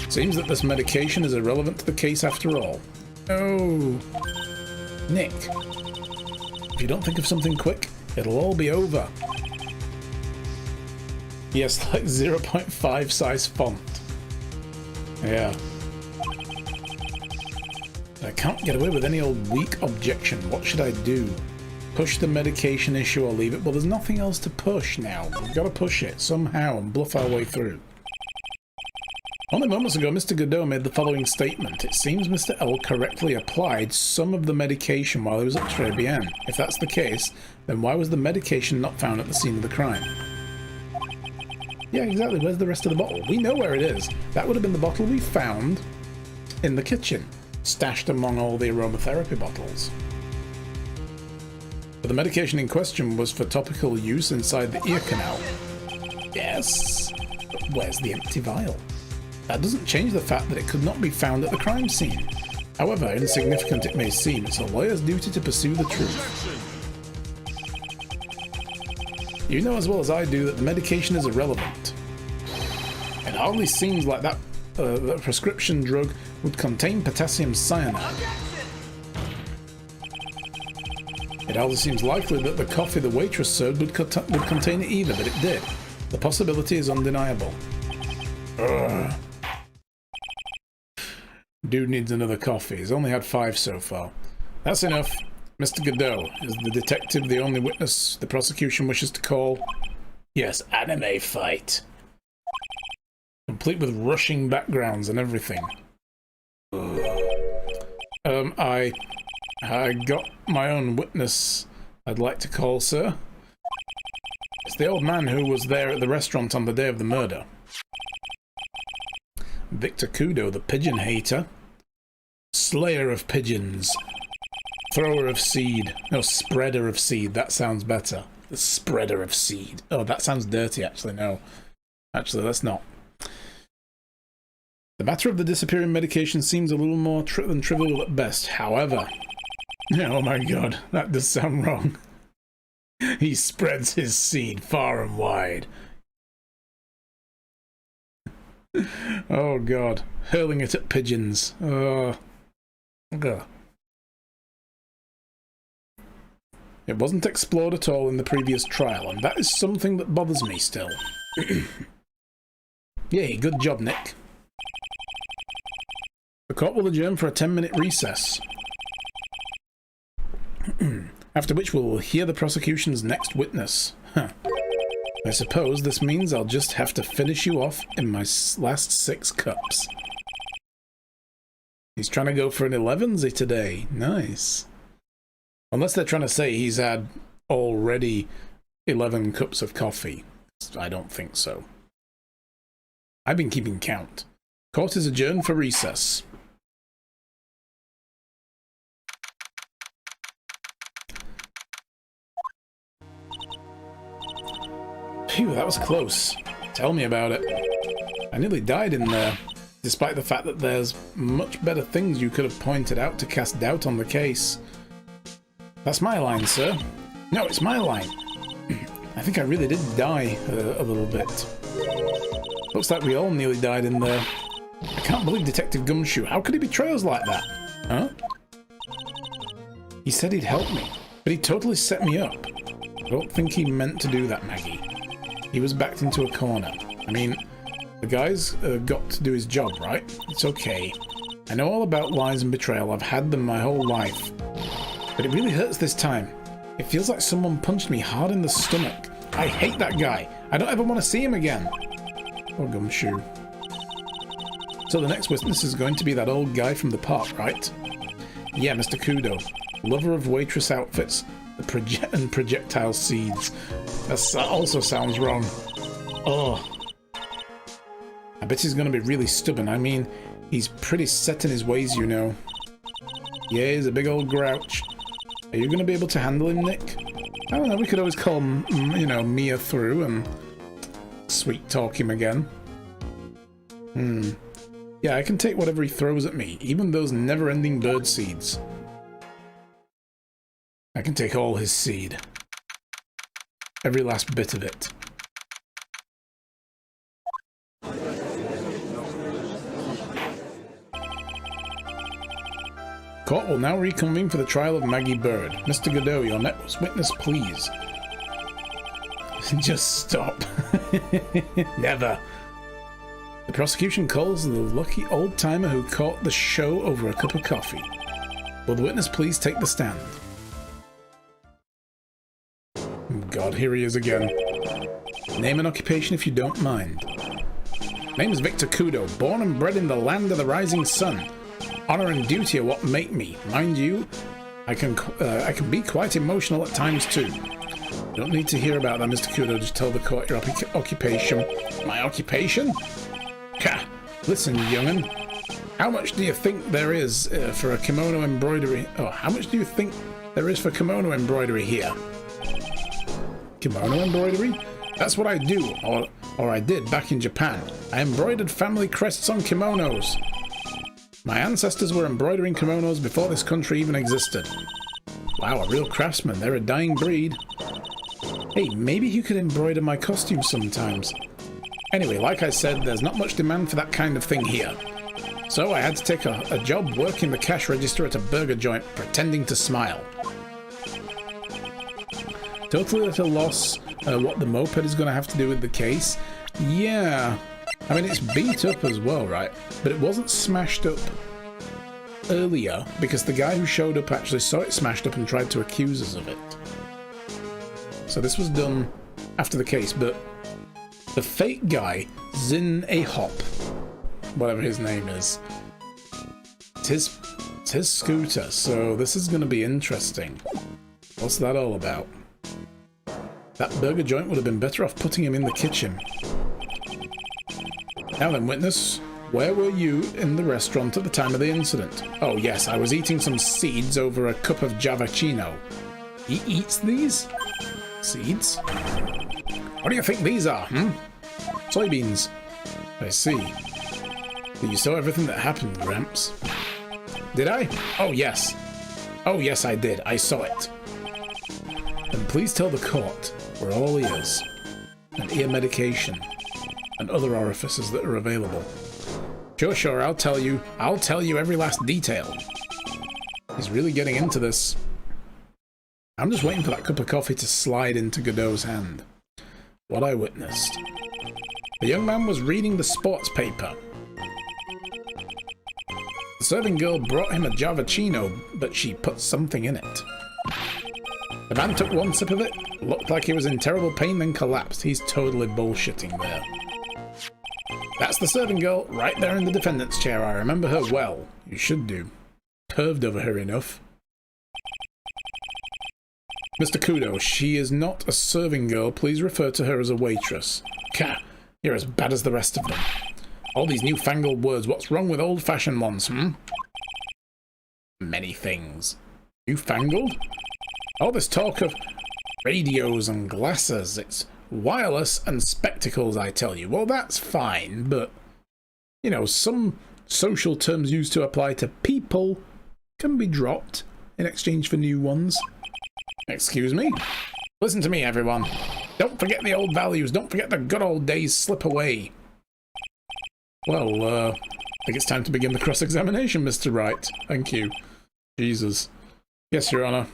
Seems that this medication is irrelevant to the case after all. Oh, Nick. If you don't think of something quick, it'll all be over. Yes, like 0.5 size font. Yeah. I can't get away with any old weak objection. What should I do? Push the medication issue or leave it? Well, there's nothing else to push now. We've got to push it somehow and bluff our way through. Only moments ago, Mr. Godot made the following statement. It seems Mr. L correctly applied some of the medication while he was at Tribulations. If that's the case, then why was the medication not found at the scene of the crime? Yeah, exactly. Where's the rest of the bottle? We know where it is. That would have been the bottle we found in the kitchen, stashed among all the aromatherapy bottles. But the medication in question was for topical use inside the ear canal. Yes, but where's the empty vial? That doesn't change the fact that it could not be found at the crime scene. However insignificant it may seem, it's a lawyer's duty to pursue the truth. You know as well as I do that the medication is irrelevant. It hardly seems like that prescription drug would contain potassium cyanide. It hardly seems likely that the coffee the waitress served would contain it either, but it did. The possibility is undeniable. Ugh. Dude needs another coffee. He's only had 5 so far. That's enough. Mr. Godot, is the detective the only witness the prosecution wishes to call? Yes, anime fight. Complete with rushing backgrounds and everything. I got my own witness I'd like to call, sir. It's the old man who was there at the restaurant on the day of the murder. Victor Kudo, the pigeon hater. Slayer of pigeons. Thrower of seed. No, spreader of seed. That sounds better. The spreader of seed. Oh, that sounds dirty, actually. No. Actually, let's not. The matter of the disappearing medication seems a little more than trivial at best. However... Oh my god, that does sound wrong. He spreads his seed far and wide. Oh god. Hurling it at pigeons. Ugh. It wasn't explored at all in the previous trial, and that is something that bothers me still. Yay, good job, Nick. The court will adjourn for a 10-minute recess. After which we will hear the prosecution's next witness. Huh. I suppose this means I'll just have to finish you off in my last 6 cups. He's trying to go for an 11-sy today. Nice. Unless they're trying to say he's had already 11 cups of coffee. I don't think so. I've been keeping count. Court is adjourned for recess. Phew, that was close. Tell me about it. I nearly died in there. Despite the fact that there's much better things you could have pointed out to cast doubt on the case. That's my line, sir. No, it's my line. I think I really did die a little bit. Looks like we all nearly died in there. I can't believe Detective Gumshoe. How could he betray us like that? Huh? He said he'd help me, but he totally set me up. I don't think he meant to do that, Maggie. He was backed into a corner. I mean, the guy's got to do his job, right? It's okay. I know all about lies and betrayal. I've had them my whole life. But it really hurts this time. It feels like someone punched me hard in the stomach. I hate that guy. I don't ever want to see him again. Oh, Gumshoe. So the next witness is going to be that old guy from the park, right? Yeah, Mr. Kudo. Lover of waitress outfits and projectile seeds. That also sounds wrong. Oh. I bet he's going to be really stubborn. I mean, he's pretty set in his ways, you know. Yeah, he's a big old grouch. Are you going to be able to handle him, Nick? I don't know, we could always call him, you know, Mia through and sweet talk him again. Yeah, I can take whatever he throws at me, even those never-ending bird seeds. I can take all his seed. Every last bit of it. Court will now reconvene for the trial of Maggie Bird. Mr. Godot, your next witness, please. Just stop. Never. The prosecution calls the lucky old-timer who caught the show over a cup of coffee. Will the witness please take the stand? God, here he is again. Name and occupation if you don't mind. Name is Victor Kudo, born and bred in the land of the rising sun. Honor and duty are what make me. Mind you, I can be quite emotional at times too. You don't need to hear about that, Mr. Kudo. Just tell the court your occupation. My occupation? Ha! Listen, young'un. How much do you think there is for a kimono embroidery? Oh, how much do you think there is for kimono embroidery here? Kimono embroidery? That's what I do, or I did back in Japan. I embroidered family crests on kimonos. My ancestors were embroidering kimonos before this country even existed. Wow, a real craftsman. They're a dying breed. Hey, maybe you could embroider my costume sometimes. Anyway, like I said, there's not much demand for that kind of thing here. So I had to take a job working the cash register at a burger joint, pretending to smile. Totally at a loss what the moped is going to have to do with the case. Yeah. I mean, it's beat up as well, right? But it wasn't smashed up earlier because the guy who showed up actually saw it smashed up and tried to accuse us of it. So this was done after the case, but the fake guy, Zin A Hop, whatever his name is, it's his scooter, so this is going to be interesting. What's that all about? That burger joint would have been better off putting him in the kitchen. Now then, witness, where were you in the restaurant at the time of the incident? Oh yes, I was eating some seeds over a cup of javachino. He eats these? Seeds? What do you think these are, Soybeans. I see. Did you saw everything that happened, Gramps? Did I? Oh yes. Oh yes, I did. I saw it. Then please tell the court we're all ears, and ear medication, and other orifices that are available. Sure, I'll tell you every last detail. He's really getting into this. I'm just waiting for that cup of coffee to slide into Godot's hand. What I witnessed. The young man was reading the sports paper. The serving girl brought him a javachino, but she put something in it. The man took one sip of it, looked like he was in terrible pain, then collapsed. He's totally bullshitting there. That's the serving girl, right there in the defendant's chair. I remember her well. You should do. Perved over her enough. Mr. Kudo, she is not a serving girl. Please refer to her as a waitress. Ka, you're as bad as the rest of them. All these newfangled words. What's wrong with old-fashioned ones, Many things. Newfangled? All this talk of radios and glasses, it's wireless and spectacles, I tell you. Well, that's fine, but you know, some social terms used to apply to people can be dropped in exchange for new ones. Excuse me? Listen to me, everyone. Don't forget the old values. Don't forget the good old days slip away. Well, I think it's time to begin the cross-examination, Mr. Wright. Thank you. Jesus. Yes, Your Honor.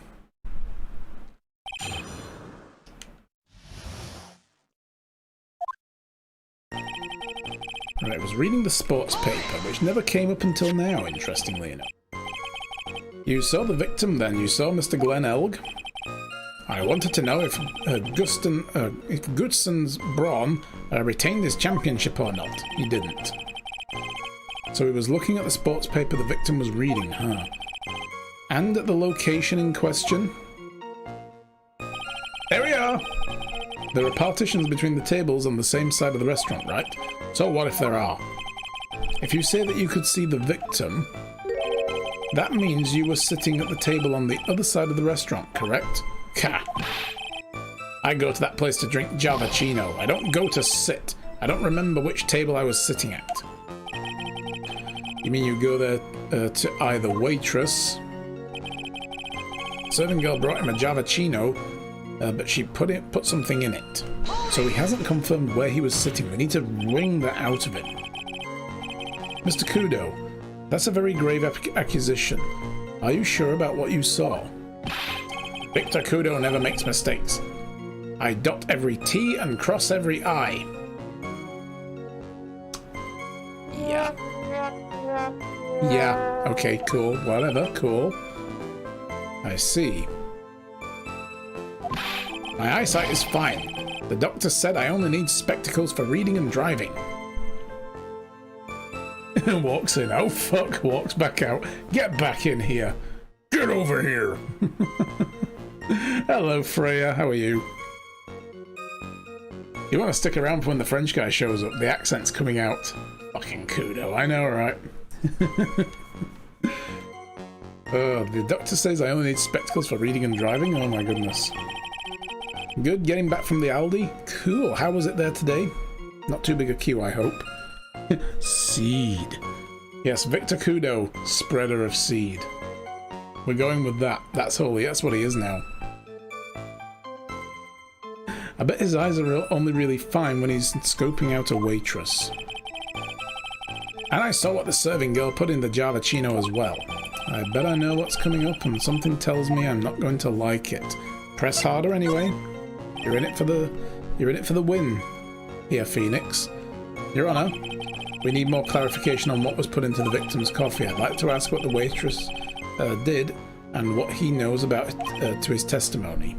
Right, I was reading the sports paper, which never came up until now, interestingly enough. You saw the victim then, you saw Mr. Glenn Elg. I wanted to know if Goodson's Braun retained his championship or not. He didn't. So he was looking at the sports paper the victim was reading, huh? And at the location in question? There we are! There are partitions between the tables on the same side of the restaurant, right? So what if there are? If you say that you could see the victim, that means you were sitting at the table on the other side of the restaurant, correct? Ka! I go to that place to drink Javachino. I don't go to sit. I don't remember which table I was sitting at. You mean you go there to either waitress... Serving girl brought him a Javachino, but she put something in it. So he hasn't confirmed where he was sitting. We need to wring that out of him. Mr. Kudo, that's a very grave accusation. Are you sure about what you saw? Victor Kudo never makes mistakes. I dot every T and cross every I. Yeah. Yeah, okay, cool, whatever, cool. I see. My eyesight is fine. The doctor said I only need spectacles for reading and driving. Walks in. Oh fuck, walks back out. Get back in here. Get over here. Hello, Freya. How are you? You want to stick around for when the French guy shows up. The accent's coming out. Fucking Kudo. I know, right? The doctor says I only need spectacles for reading and driving. Oh my goodness. Good, getting back from the Aldi. Cool, how was it there today? Not too big a queue, I hope. Seed. Yes, Victor Kudo, spreader of seed. We're going with that. That's holy, that's what he is now. I bet his eyes are only really fine when he's scoping out a waitress. And I saw what the serving girl put in the Javachino as well. I bet I know what's coming up and something tells me I'm not going to like it. Press harder anyway. You're in it for the win. Here, Phoenix. Your Honor, we need more clarification on what was put into the victim's coffee. I'd like to ask what the waitress did and what he knows about it to his testimony.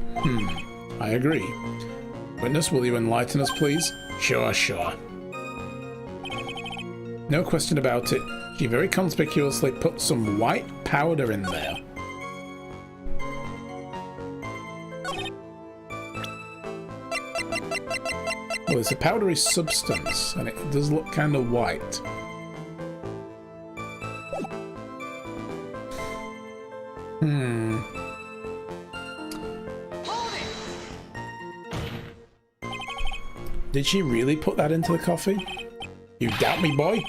I agree. Witness, will you enlighten us, please? Sure, sure. No question about it. She very conspicuously put some white powder in there. Well, it's a powdery substance, and it does look kind of white. Did she really put that into the coffee? You doubt me, boy?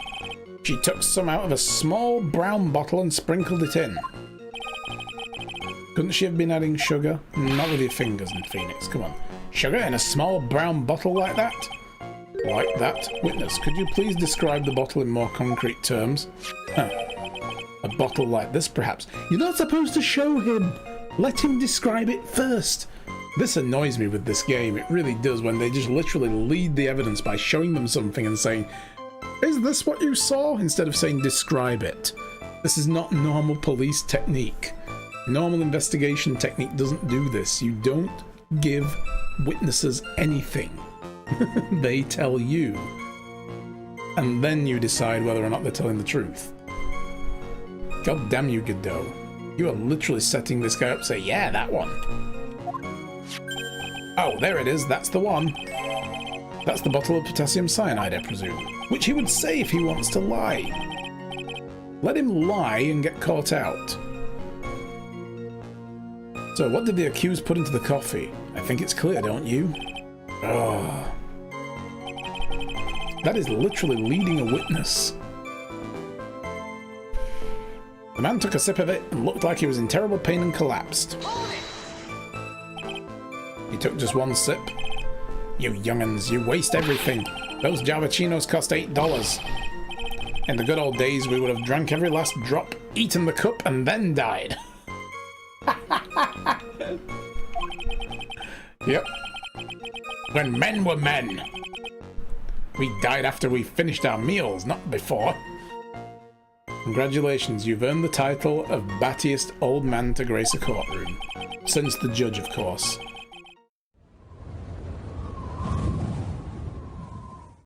She took some out of a small brown bottle and sprinkled it in. Couldn't she have been adding sugar? Not with your fingers, Phoenix, come on. Sugar in a small brown bottle like that? Like that? Witness, could you please describe the bottle in more concrete terms? Huh. A bottle like this, perhaps. You're not supposed to show him! Let him describe it first! This annoys me with this game, it really does, when they just literally lead the evidence by showing them something and saying, is this what you saw? Instead of saying, describe it. This is not normal police technique. Normal investigation technique doesn't do this. You don't give witnesses anything. They tell you. And then you decide whether or not they're telling the truth. God damn you, Godot. You are literally setting this guy up to say, yeah, that one. Oh, there it is. That's the one. That's the bottle of potassium cyanide, I presume. Which he would say if he wants to lie. Let him lie and get caught out. So, what did the accused put into the coffee? I think it's clear, don't you? Oh. That is literally leading a witness. The man took a sip of it and looked like he was in terrible pain and collapsed. He took just one sip. You young'uns, you waste everything. Those Javachinos cost $8. In the good old days, we would have drank every last drop, eaten the cup, and then died. Yep. When men were men. We died after we finished our meals, not before. Congratulations, you've earned the title of battiest old man to grace a courtroom. Since the judge, of course.